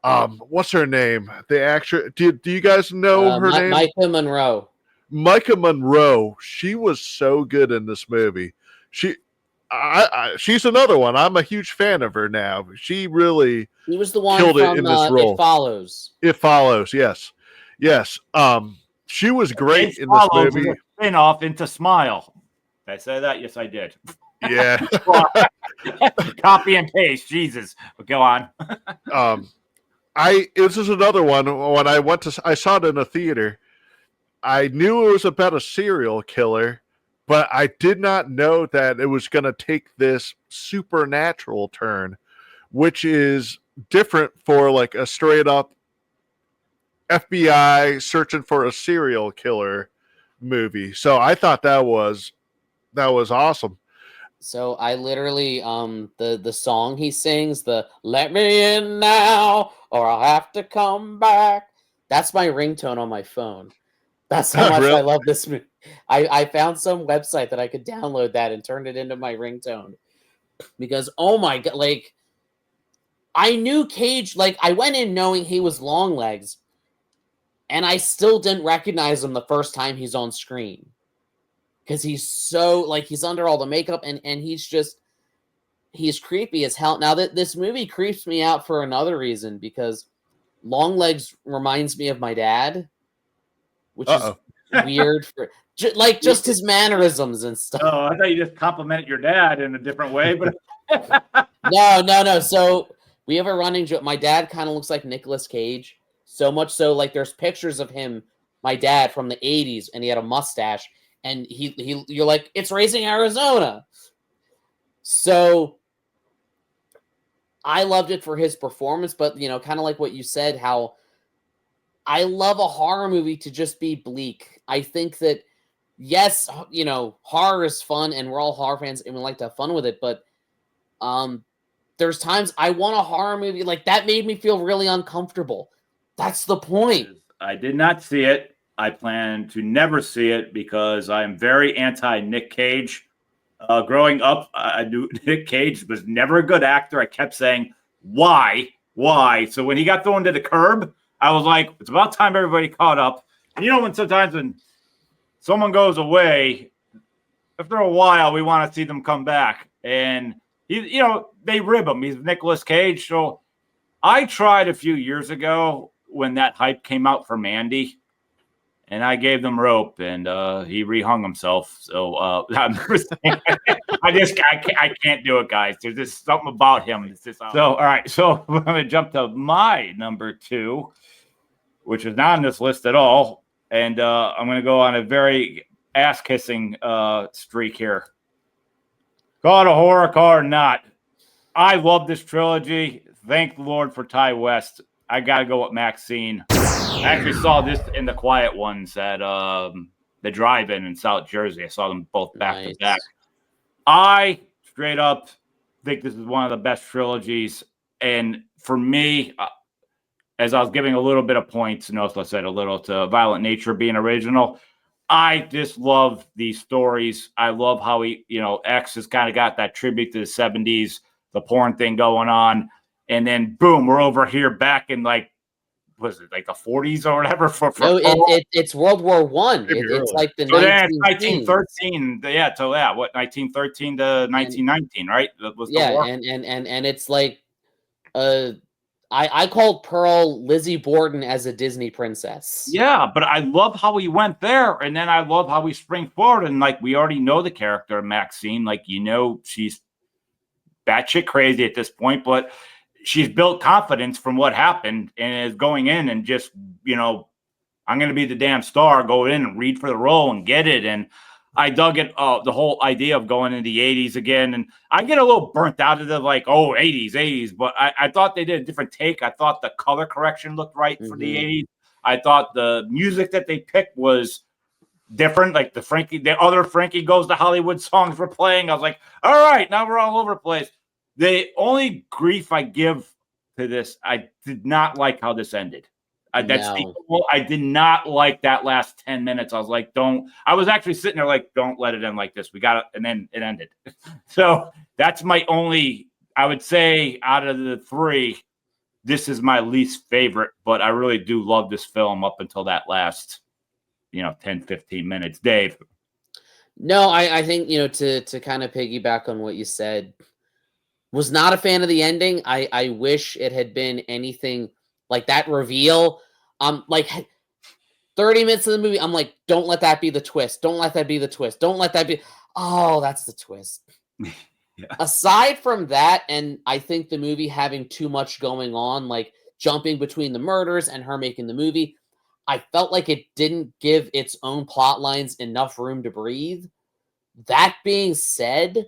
[SPEAKER 2] What's her name? The actress. Do you guys know her name?
[SPEAKER 3] Micah Monroe.
[SPEAKER 2] Micah Monroe. She was so good in this movie. She's another one. I'm a huge fan of her now. She really
[SPEAKER 3] was the one
[SPEAKER 2] killed
[SPEAKER 3] from
[SPEAKER 2] it in this role.
[SPEAKER 3] It Follows.
[SPEAKER 2] It Follows. Yes. She was great in this movie.
[SPEAKER 1] Spin-off into Smile. Did I say that? Yes, I did.
[SPEAKER 2] Yeah.
[SPEAKER 1] Copy and paste. Jesus. But go on.
[SPEAKER 2] This is another one. When I saw it in a theater. I knew it was about a serial killer, but I did not know that it was going to take this supernatural turn, which is different for like a straight up FBI searching for a serial killer movie. So I thought that was awesome.
[SPEAKER 3] So I literally the song he sings, the "Let me in now or I'll have to come back." That's my ringtone on my phone. That's how much I love this movie. I found some website that I could download that and turn it into my ringtone. Because oh my god, like I knew Cage, like I went in knowing he was Long Legs. And I still didn't recognize him the first time he's on screen. Because he's so, like, he's under all the makeup and he's creepy as hell. Now, this movie creeps me out for another reason, because Long Legs reminds me of my dad. which is weird for just his mannerisms and stuff.
[SPEAKER 1] Oh, I thought you just complimented your dad in a different way, but
[SPEAKER 3] No. So we have a running joke. My dad kind of looks like Nicolas Cage, so much so like there's pictures of him, my dad from the 80s, and he had a mustache, and you're like, it's Raising Arizona. So I loved it for his performance, but kind of like what you said, how I love a horror movie to just be bleak. I think that yes, horror is fun, and we're all horror fans, and we like to have fun with it. But there's times I want a horror movie like that made me feel really uncomfortable. That's the point.
[SPEAKER 1] I did not see it. I plan to never see it because I am very anti Nick Cage. Growing up, I knew Nick Cage was never a good actor. I kept saying, why? So when he got thrown to the curb, I was like, it's about time everybody caught up. And when sometimes when someone goes away, after a while, we want to see them come back. And, they rib him. He's Nicolas Cage. So I tried a few years ago when that hype came out for Mandy. And I gave them rope, and he rehung himself. So I can't do it, guys. There's just something about him. It's just, so all right. So I'm going to jump to my number 2, which is not on this list at all, and I'm going to go on a very ass-kissing streak here. Call it a horror, call it or not. I love this trilogy. Thank the Lord for Ty West. I got to go with Maxine. I actually saw this in the Quiet Ones at the drive-in in South Jersey. I saw them both back to back. I straight up think this is one of the best trilogies. And for me, as I was giving a little bit of points, I said a little to Violent Nature being original. I just love these stories. I love how X has kind of got that tribute to the 70s, the porn thing going on. And then, boom, we're over here back in was it like the 40s or whatever?
[SPEAKER 3] It's World War One. It's like the
[SPEAKER 1] 1913. Yeah, so 1913 to 1919, right? That was the war.
[SPEAKER 3] And it's like, I called Pearl Lizzie Borden as a Disney princess.
[SPEAKER 1] Yeah, but I love how he went there, and then I love how we spring forward, and we already know the character of Maxine. She's batshit crazy at this point, but she's built confidence from what happened and is going in and just, I'm going to be the damn star, go in and read for the role and get it. And I dug it, the whole idea of going in the 80s again. And I get a little burnt out of the 80s, but I thought they did a different take. I thought the color correction looked right for the 80s. I thought the music that they picked was different. Like the other Frankie Goes to Hollywood songs were playing. I was like, all right, now we're all over the place. The only grief I give to this, I did not like how this ended. I did not like that last 10 minutes. I was like, I was actually sitting there like, don't let it end like this. We got it. And then it ended. So that's my only, I would say out of the 3, this is my least favorite, but I really do love this film up until that last, 10, 15 minutes. Dave.
[SPEAKER 3] No, I think, to kind of piggyback on what you said, was not a fan of the ending. I wish it had been anything like that reveal. 30 minutes of the movie, I'm like, don't let that be the twist. Don't let that be the twist. Don't let that be. Oh, that's the twist. Yeah. Aside from that, and I think the movie having too much going on, jumping between the murders and her making the movie, I felt like it didn't give its own plot lines enough room to breathe. That being said,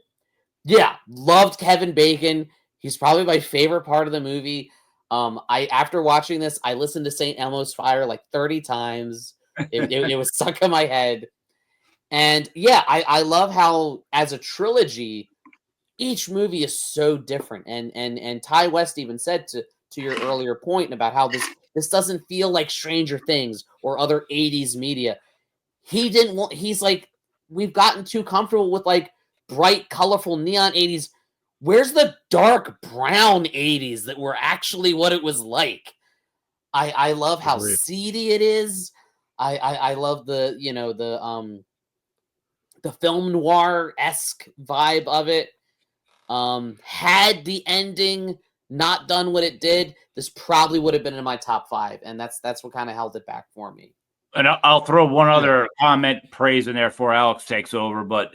[SPEAKER 3] yeah, loved Kevin Bacon. He's probably my favorite part of the movie. After watching this, I listened to St. Elmo's Fire 30 times. It was stuck in my head. And yeah, I love how as a trilogy, each movie is so different. And Ty West even said to your earlier point about how this doesn't feel like Stranger Things or other 80s media. He's like, we've gotten too comfortable with bright, colorful neon 80s. Where's the dark brown 80s that were actually what it was like? I love how seedy it is. I love the film noir-esque vibe of it. Had the ending not done what it did, this probably would have been in my top 5, and that's what kind of held it back for me.
[SPEAKER 1] And I'll throw one other comment, praise in there before Alex takes over. But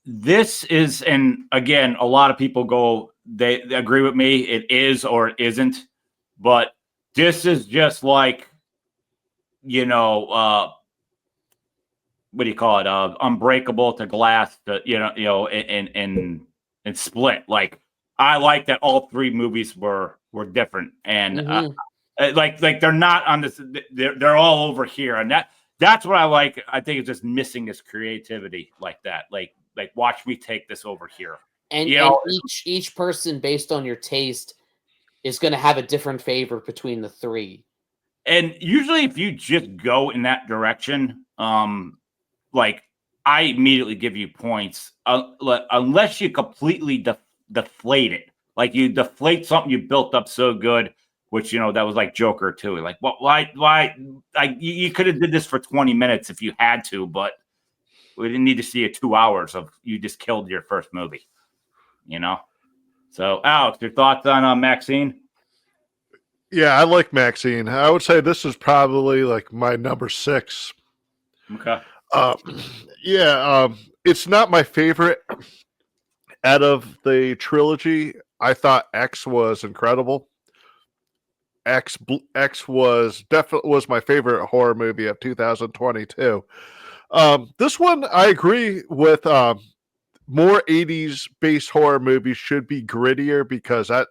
[SPEAKER 1] this is, and again, a lot of people they agree with me. It is or it isn't. But this is just like, what do you call it? Unbreakable to Glass, and Split. Like, I like that all three movies were different, and like they're not on this. They're all over here, and that's what I like. I think it's just missing this creativity like that. Like watch me take this over here.
[SPEAKER 3] And, each person, based on your taste, is going to have a different favorite between the three.
[SPEAKER 1] And usually, if you just go in that direction, like I immediately give you points, unless you completely deflate it. Like you deflate something you built up so good, which that was like Joker too. Like, why? Like you could have did this for 20 minutes if you had to, but we didn't need to see 2 hours of you just killed your first movie. So, Alex, your thoughts on Maxine?
[SPEAKER 2] Yeah, I like Maxine. I would say this is probably like my number 6.
[SPEAKER 1] Okay.
[SPEAKER 2] It's not my favorite out of the trilogy. I thought X was incredible. X was my favorite horror movie of 2022. This one, I agree with. More 80s based horror movies should be grittier because the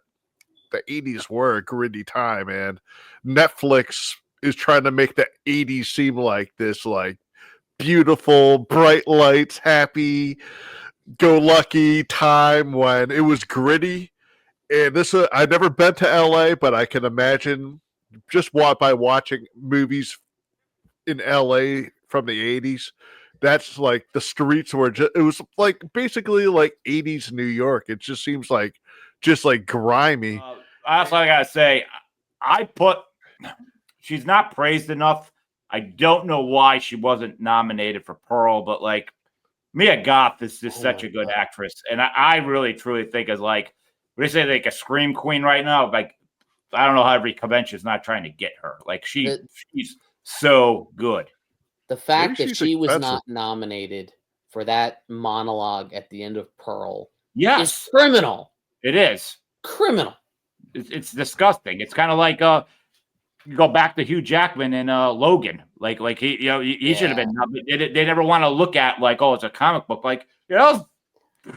[SPEAKER 2] 80s were a gritty time, and Netflix is trying to make the 80s seem like this like beautiful, bright lights, happy go lucky time when it was gritty. And this I've never been to LA, but I can imagine just by watching movies in LA from the 80s, that's like the streets were it was like basically like 80s New York. It just seems like grimy.
[SPEAKER 1] That's what I gotta say. She's not praised enough. I don't know why she wasn't nominated for Pearl, but like Mia Goth is just such a good actress, and I really truly think is like what do you say, like a scream queen right now. Like I don't know how every convention is not trying to get her. Like she's so good.
[SPEAKER 3] The fact that she was not nominated for that monologue at the end of Pearl is criminal.
[SPEAKER 1] It is
[SPEAKER 3] criminal.
[SPEAKER 1] It's disgusting. It's kind of like you go back to Hugh Jackman and Logan. Like he should have been. They never want to look at like, oh, it's a comic book. Like it's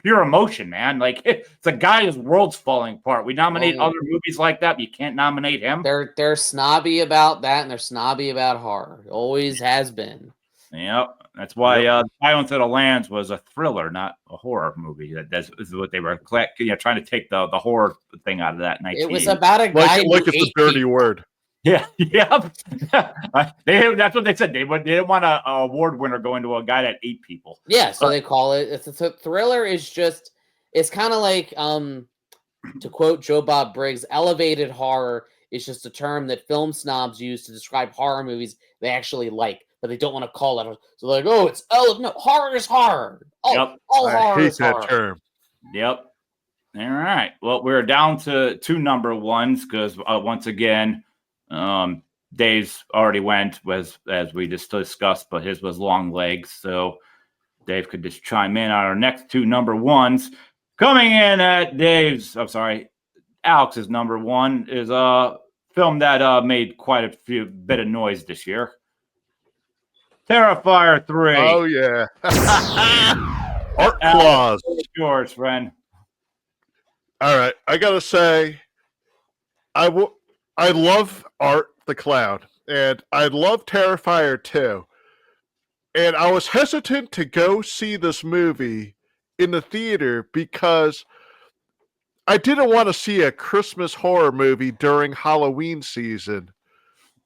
[SPEAKER 1] pure emotion, man. Like it's a guy whose world's falling apart. We nominate other movies like that, but you can't nominate him.
[SPEAKER 3] They're snobby about that, and they're snobby about horror. It always has been.
[SPEAKER 1] Yep, that's why Silence of the Lambs was a thriller, not a horror movie. That's what they were trying to take the horror thing out of that.
[SPEAKER 3] It was about a guy
[SPEAKER 2] like it's a dirty word.
[SPEAKER 1] Yeah, that's what they said. They didn't want an award winner going to a guy that ate people.
[SPEAKER 3] Yeah, so they call it. It's a thriller. It's kind of like to quote Joe Bob Briggs, elevated horror is just a term that film snobs use to describe horror movies they actually like, but they don't want to call it. So they're like, oh, it's no, horror is horror. Oh, all horror is horror. I hate that term.
[SPEAKER 1] Yep. All right. Well, we're down to 2 number ones because once again. Dave's already went as we just discussed, but his was Long Legs. So Dave could just chime in on our next 2 number ones. Coming in at Alex's number 1 is a film that made quite a bit of noise this year. Terrifier 3.
[SPEAKER 2] Oh yeah. Art Claws.
[SPEAKER 1] Yours, friend.
[SPEAKER 2] All right. I gotta say, I love Art the Clown, and I love Terrifier 2. And I was hesitant to go see this movie in the theater because I didn't want to see a Christmas horror movie during Halloween season.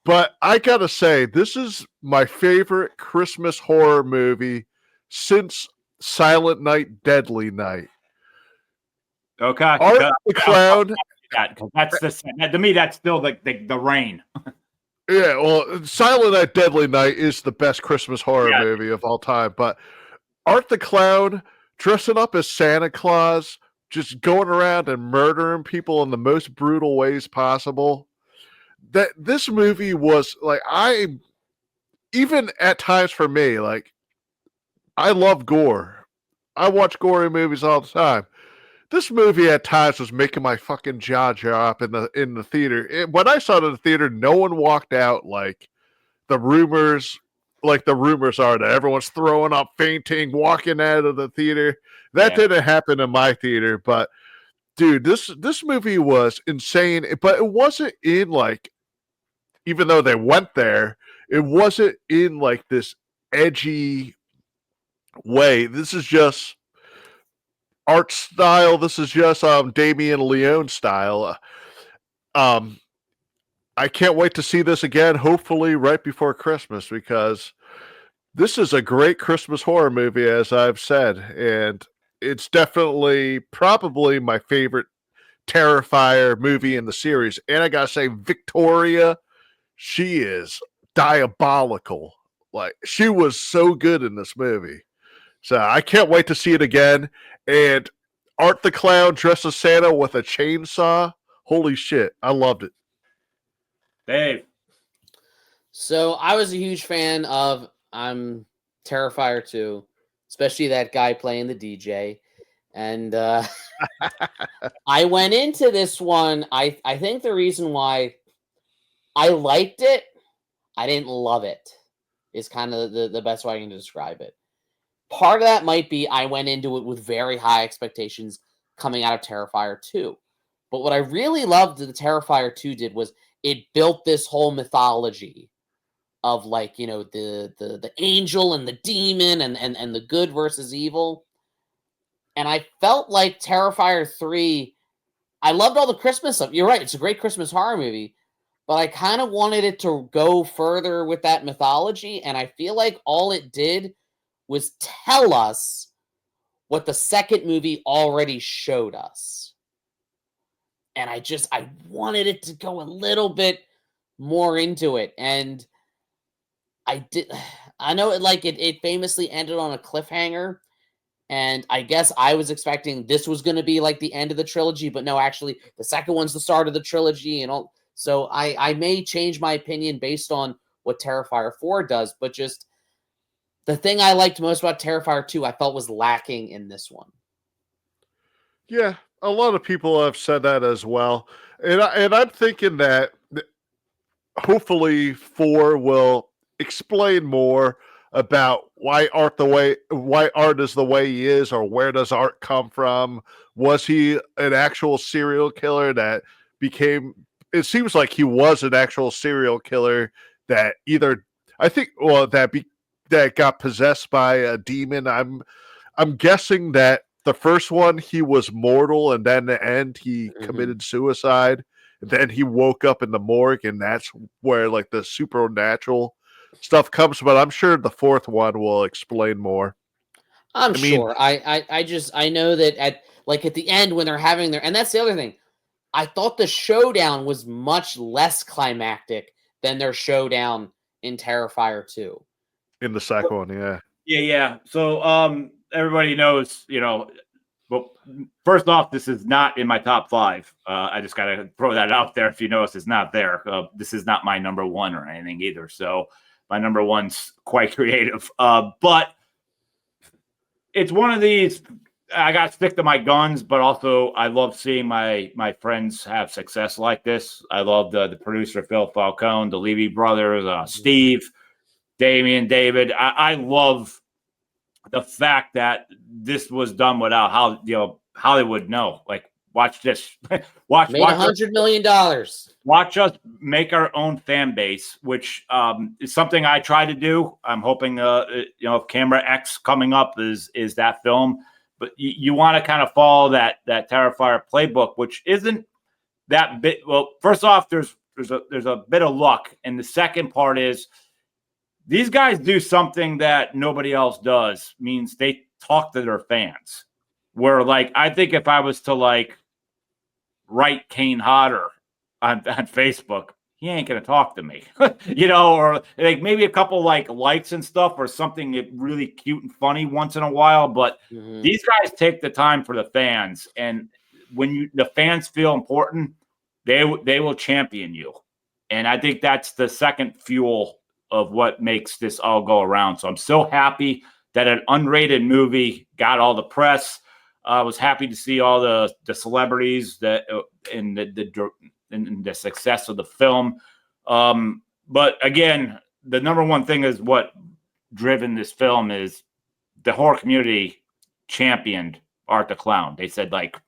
[SPEAKER 2] But I gotta say, this is my favorite Christmas horror movie since Silent Night, Deadly Night.
[SPEAKER 1] Okay.
[SPEAKER 2] Art the Clown...
[SPEAKER 1] to me, that's still the rain.
[SPEAKER 2] Yeah, well, Silent Night, Deadly Night is the best Christmas horror movie of all time. But Art the Clown dressing up as Santa Claus, just going around and murdering people in the most brutal ways possible. This movie was like even at times for me, like I love gore. I watch gory movies all the time. This movie at times was making my fucking jaw drop in the theater. When I saw it in the theater, no one walked out the rumors the rumors are that everyone's throwing up, fainting, walking out of the theater. That didn't happen in my theater, but dude, this movie was insane. But it wasn't in like, even though they went there, it wasn't in like this edgy way. This is just art style. This is just Damien Leone style. I can't wait to see this again, hopefully right before Christmas, because this is a great Christmas horror movie, as I've said, and it's definitely probably my favorite Terrifier movie in the series. And I gotta say, Victoria, she is diabolical. Like, she was so good in this movie. So I can't wait to see it again. And Art the Clown dressed as Santa with a chainsaw. Holy shit, I loved it.
[SPEAKER 1] Dave.
[SPEAKER 3] So I was a huge fan of Terrifier 2, especially that guy playing the DJ. And I went into this one. I think the reason why I liked it, I didn't love it, is kind of the best way I can describe it. Part of that might be I went into it with very high expectations coming out of Terrifier 2. But what I really loved that the Terrifier 2 did was it built this whole mythology of, like, you know, the angel and the demon and the good versus evil. And I felt like Terrifier 3, I loved all the Christmas stuff. You're right, it's a great Christmas horror movie. But I kind of wanted it to go further with that mythology. And I feel like all it did was tell us what the second movie already showed us. And I wanted it to go a little bit more into it. And I know it famously ended on a cliffhanger. And I guess I was expecting this was going to be like the end of the trilogy, but no, actually the second one's the start of the trilogy and all. So I may change my opinion based on what Terrifier 4 does, but just the thing I liked most about Terrifier 2, I felt was lacking in this one.
[SPEAKER 2] Yeah, a lot of people have said that as well. And I'm thinking that hopefully 4 will explain more about why Art is the way he is, or where does Art come from? Was he an actual serial killer that became? It seems like he was an actual serial killer that either that got possessed by a demon. I'm guessing that the first one he was mortal, and then the end he committed suicide. And then he woke up in the morgue, and that's where like the supernatural stuff comes. But I'm sure the fourth one will explain more.
[SPEAKER 3] I'm sure. I know that at the end when they're having and that's the other thing. I thought the showdown was much less climactic than their showdown in Terrifier 2.
[SPEAKER 2] In the second one, yeah.
[SPEAKER 1] Yeah. So everybody knows, well, first off, this is not in my top 5. I just got to throw that out there. If you notice, it's not there. This is not my number 1 or anything either. So my number 1's quite creative. But it's one of these, I got to stick to my guns, but also I love seeing my friends have success like this. I love the producer, Phil Falcone, the Levy brothers, Steve, Damien, David. I love the fact that this was done without Hollywood know. Like, watch this. watch
[SPEAKER 3] $100 million.
[SPEAKER 1] Watch us make our own fan base, which is something I try to do. I'm hoping Camera X coming up is that film. But you want to kind of follow that Terrifier playbook, which isn't that bit. Well, first off, there's a bit of luck, and the second part is these guys do something that nobody else does. Means they talk to their fans. Where, like, I think if I was to write Kane Hodder on Facebook, he ain't gonna talk to me, or like maybe a couple likes and stuff, or something really cute and funny once in a while. But these guys take the time for the fans, and when the fans feel important, they will champion you. And I think that's the second fuel of what makes this all go around. So I'm so happy that an unrated movie got all the press. I was happy to see all the celebrities that in the success of the film. But again, the number one thing is what driven this film is the horror community championed Art the Clown. They said, like,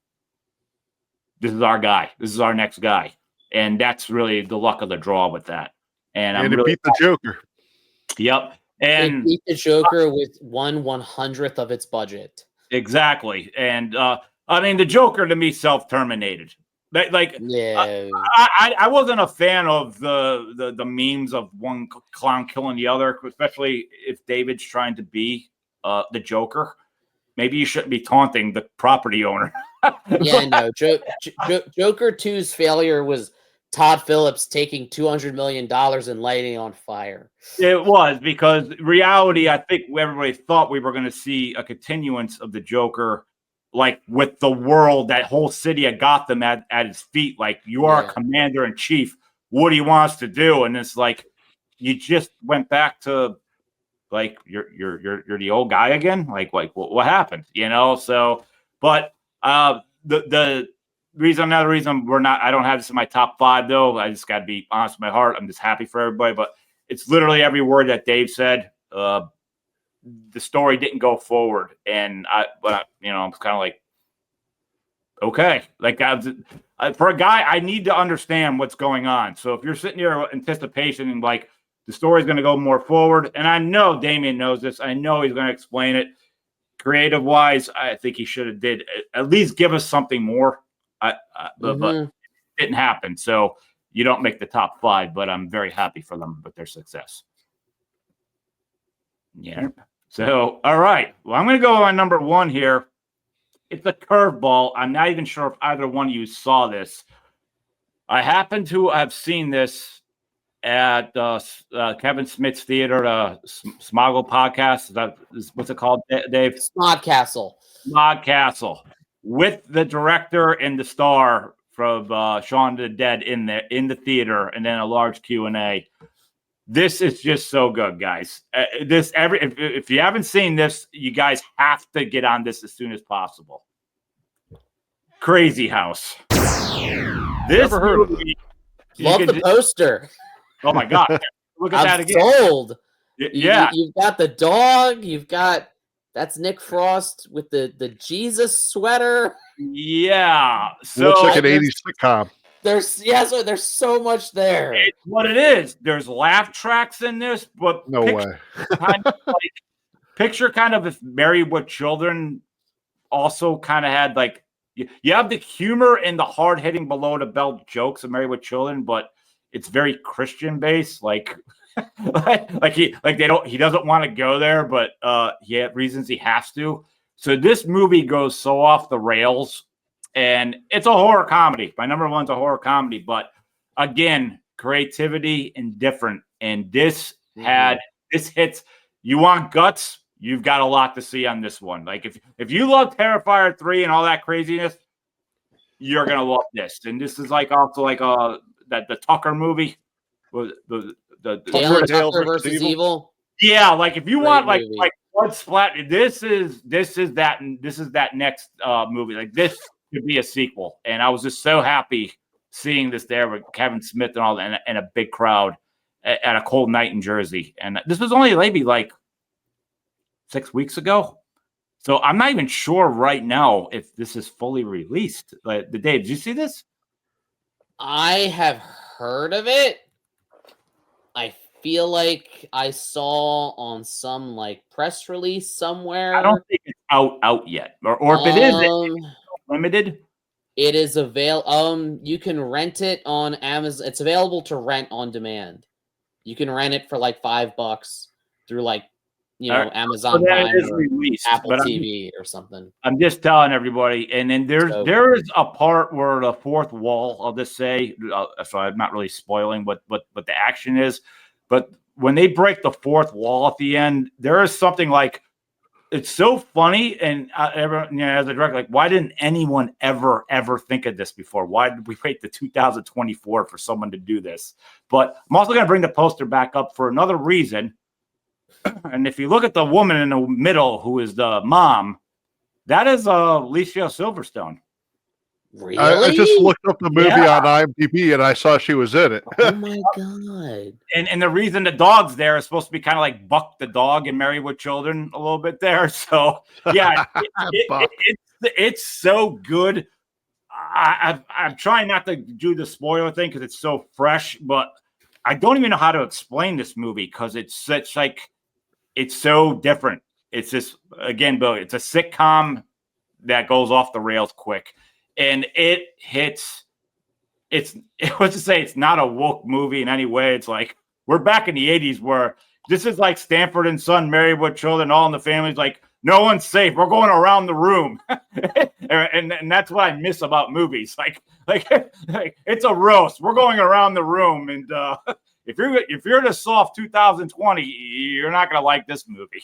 [SPEAKER 1] this is our guy. This is our next guy. And that's really the luck of the draw with that. And I'm
[SPEAKER 2] it
[SPEAKER 1] really
[SPEAKER 2] beat the Joker.
[SPEAKER 1] Yep.
[SPEAKER 3] It
[SPEAKER 1] And
[SPEAKER 3] beat the Joker with 1/100th of its budget.
[SPEAKER 1] exactly. And I mean, the Joker to me self-terminated. Like,
[SPEAKER 3] Yeah.
[SPEAKER 1] I wasn't a fan of the memes of one clown killing the other, especially if David's trying to be the Joker. Maybe you shouldn't be taunting the property owner.
[SPEAKER 3] Yeah, no. Joker 2's failure was Todd Phillips taking $200 million and lighting on fire.
[SPEAKER 1] It was, because reality, I think everybody thought we were going to see a continuance of the Joker, like with the world, that whole city of Gotham at his feet. Like, you are a commander in chief. What do you want us to do? And it's like, you just went back to, like, you're the old guy again. Like what happened? You know. So, but the reason, another reason I don't have this in my top 5 though. I just got to be honest with my heart. I'm just happy for everybody, but it's literally every word that Dave said. The story didn't go forward, and I'm kind of like, okay, like for a guy, I need to understand what's going on. So if you're sitting here with anticipation and like the story's going to go more forward, and I know Damien knows this, I know he's going to explain it creative wise. I think he should have did at least give us something more. But it didn't happen. So you don't make the top 5, but I'm very happy for them with their success. Yeah. So, all right. Well, I'm going to go on number 1 here. It's a curveball. I'm not even sure if either one of you saw this. I happen to have seen this at Kevin Smith's theater, Smoggle podcast. What's it called, Dave?
[SPEAKER 3] Smodcastle.
[SPEAKER 1] Smodcastle, with the director and the star from Shaun of the Dead in the theater, and then a large Q&A. This is just so good, guys. If you haven't seen this, you guys have to get on this as soon as possible. Crazy House. This
[SPEAKER 2] Never heard of it.
[SPEAKER 3] Love the poster.
[SPEAKER 1] Oh my God! Look at that again.
[SPEAKER 3] Sold.
[SPEAKER 1] Yeah,
[SPEAKER 3] you've got the dog. You've got that's Nick Frost with the Jesus sweater.
[SPEAKER 1] Yeah. So
[SPEAKER 2] looks like an 80s sitcom.
[SPEAKER 3] There's so much there.
[SPEAKER 1] It's what it is. There's laugh tracks in this, but
[SPEAKER 2] No way.
[SPEAKER 1] Picture kind of if Married with Children also kind of had like you have the humor and the hard hitting below the belt jokes of Married with Children, but it's very Christian based. Like he doesn't want to go there, but he had reasons he has to. So this movie goes so off the rails. And it's a horror comedy. My number 1's a horror comedy, but again, creativity and different. And this hits. You want guts? You've got a lot to see on this one. Like if you love Terrifier 3 and all that craziness, you're gonna love this. And this is like also like the Tucker movie, the
[SPEAKER 3] Tucker versus Evil.
[SPEAKER 1] Yeah, like if you want like blood splat, this is that next movie. Like this could be a sequel, and I was just so happy seeing this there with Kevin Smith and all that, and a big crowd at a cold night in Jersey. And this was only maybe like 6 weeks ago, so I'm not even sure right now if this is fully released. Like the Dave, did you see this?
[SPEAKER 3] I have heard of it. I feel like I saw on some like press release somewhere.
[SPEAKER 1] I don't think it's out yet, or if it is, it's limited.
[SPEAKER 3] It is available. You can rent it on Amazon. It's available to rent on demand. You can rent it for like $5 through like Amazon Prime or released, Apple TV or something.
[SPEAKER 1] I'm just telling everybody. And then there is a part where the fourth wall, I'll just say, so I'm not really spoiling what the action is, but when they break the fourth wall at the end, there is something like it's so funny, and everyone, as a director, like, why didn't anyone ever think of this before? Why did we wait to 2024 for someone to do this? But I'm also going to bring the poster back up for another reason. And if you look at the woman in the middle, who is the mom, that is Alicia Silverstone.
[SPEAKER 3] Really?
[SPEAKER 2] I just looked up the movie on IMDb and I saw she was in it.
[SPEAKER 3] Oh my god!
[SPEAKER 1] And the reason the dog's there is supposed to be kind of like Buck the dog and Married with Children a little bit there. So yeah, it's so good. I'm trying not to do the spoiler thing because it's so fresh, but I don't even know how to explain this movie because it's such like it's so different. It's just again, Bill, it's a sitcom that goes off the rails quick. And it hits, let's just say it's not a woke movie in any way. It's like, we're back in the 80s where this is like Stanford and Son, Married with Children, All in the Family's like, no one's safe. We're going around the room. and that's what I miss about movies. Like it's a roast. We're going around the room. And if you're the soft 2020, you're not going to like this movie.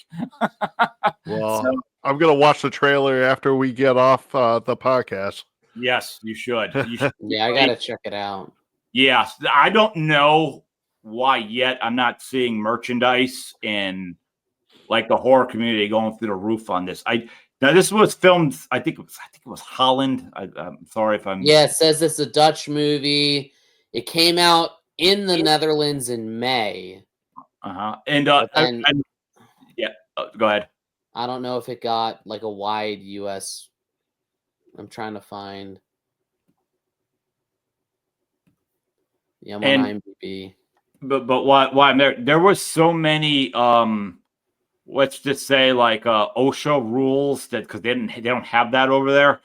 [SPEAKER 2] Well, so, I'm going to watch the trailer after we get off the podcast.
[SPEAKER 1] Yes, you should.
[SPEAKER 3] Yeah, I gotta check it out.
[SPEAKER 1] Yes, I don't know why yet. I'm not seeing merchandise and like the horror community going through the roof on this. Now this was filmed. I think it was Holland. I'm sorry if I'm.
[SPEAKER 3] Yeah, it says it's a Dutch movie. It came out in the Netherlands in May.
[SPEAKER 1] And go ahead.
[SPEAKER 3] I don't know if it got like a wide U.S. I'm trying to find. Yeah, I'm on IMDb.
[SPEAKER 1] But why I'm there? There was so many. Let's just say like OSHA rules that because they don't have that over there.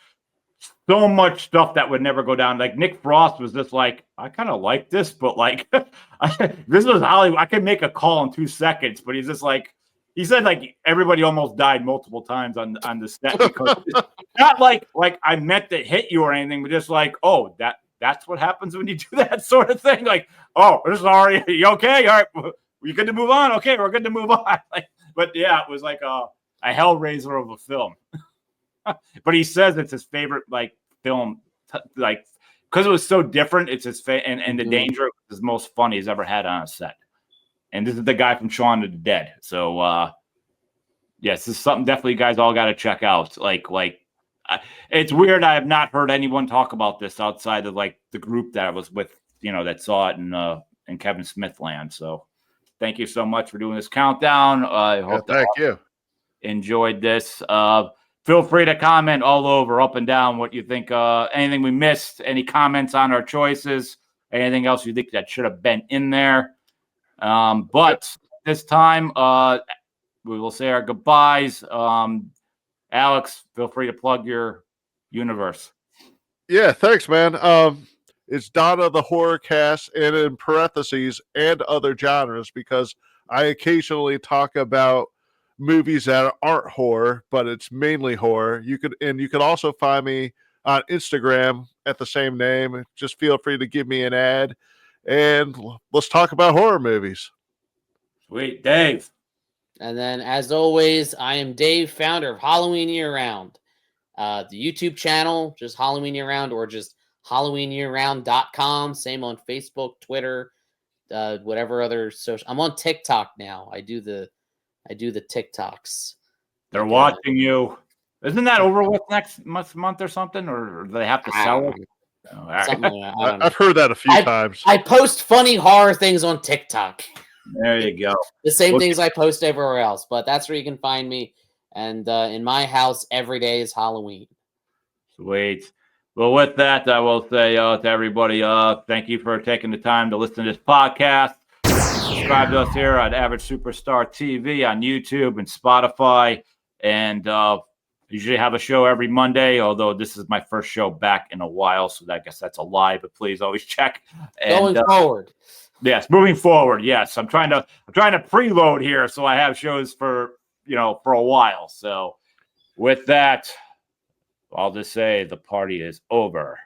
[SPEAKER 1] So much stuff that would never go down. Like Nick Frost was just like, I kind of like this, but like this was Hollywood. I could make a call in 2 seconds, but he's just like. He said like everybody almost died multiple times on the set because not like I meant to hit you or anything, but just like, oh, that's what happens when you do that sort of thing. Like, oh, this is already you okay? All right, we good to move on? Okay, we're good to move on. But yeah, it was like a hellraiser of a film. But he says it's his favorite like film, like because it was so different. It's his and the danger is the most fun he's ever had on a set. And this is the guy from Shaun of the Dead. So, yes, this is something definitely you guys all got to check out. It's weird. I have not heard anyone talk about this outside of like the group that I was with, that saw it in Kevin Smith land. So thank you so much for doing this countdown. I hope
[SPEAKER 2] thank you
[SPEAKER 1] enjoyed this. Feel free to comment all over, up and down, what you think, anything we missed, any comments on our choices, anything else you think that should have been in there. But this time, we will say our goodbyes. Alex, feel free to plug your universe.
[SPEAKER 2] Yeah, thanks, man. It's Donna the Horror Cast, and in parentheses, and other genres, because I occasionally talk about movies that aren't horror, but it's mainly horror. You could also find me on Instagram at the same name. Just feel free to give me an ad. And let's talk about horror movies.
[SPEAKER 1] Sweet. Dave.
[SPEAKER 3] And then, as always, I am Dave, founder of Halloween Year Round. The YouTube channel, just Halloween Year Round, or just HalloweenYearRound.com. Same on Facebook, Twitter, whatever other social. I'm on TikTok now. I do the TikToks.
[SPEAKER 1] They're watching you. Isn't that over with next month or something? Or do they have to sell it?
[SPEAKER 2] I've heard that a few times.
[SPEAKER 3] I post funny horror things on TikTok.
[SPEAKER 1] There you go.
[SPEAKER 3] The same things I post everywhere else, but that's where you can find me. And in my house, every day is Halloween.
[SPEAKER 1] Sweet. Well, with that, I will say to everybody, thank you for taking the time to listen to this podcast. Subscribe to us here at Average Superstar TV on YouTube and Spotify. And usually have a show every Monday, although this is my first show back in a while, so I guess that's a lie, but please always check.
[SPEAKER 3] Going forward.
[SPEAKER 1] Yes, moving forward. Yes, I'm trying to preload here, so I have shows for a while. So with that, I'll just say the party is over.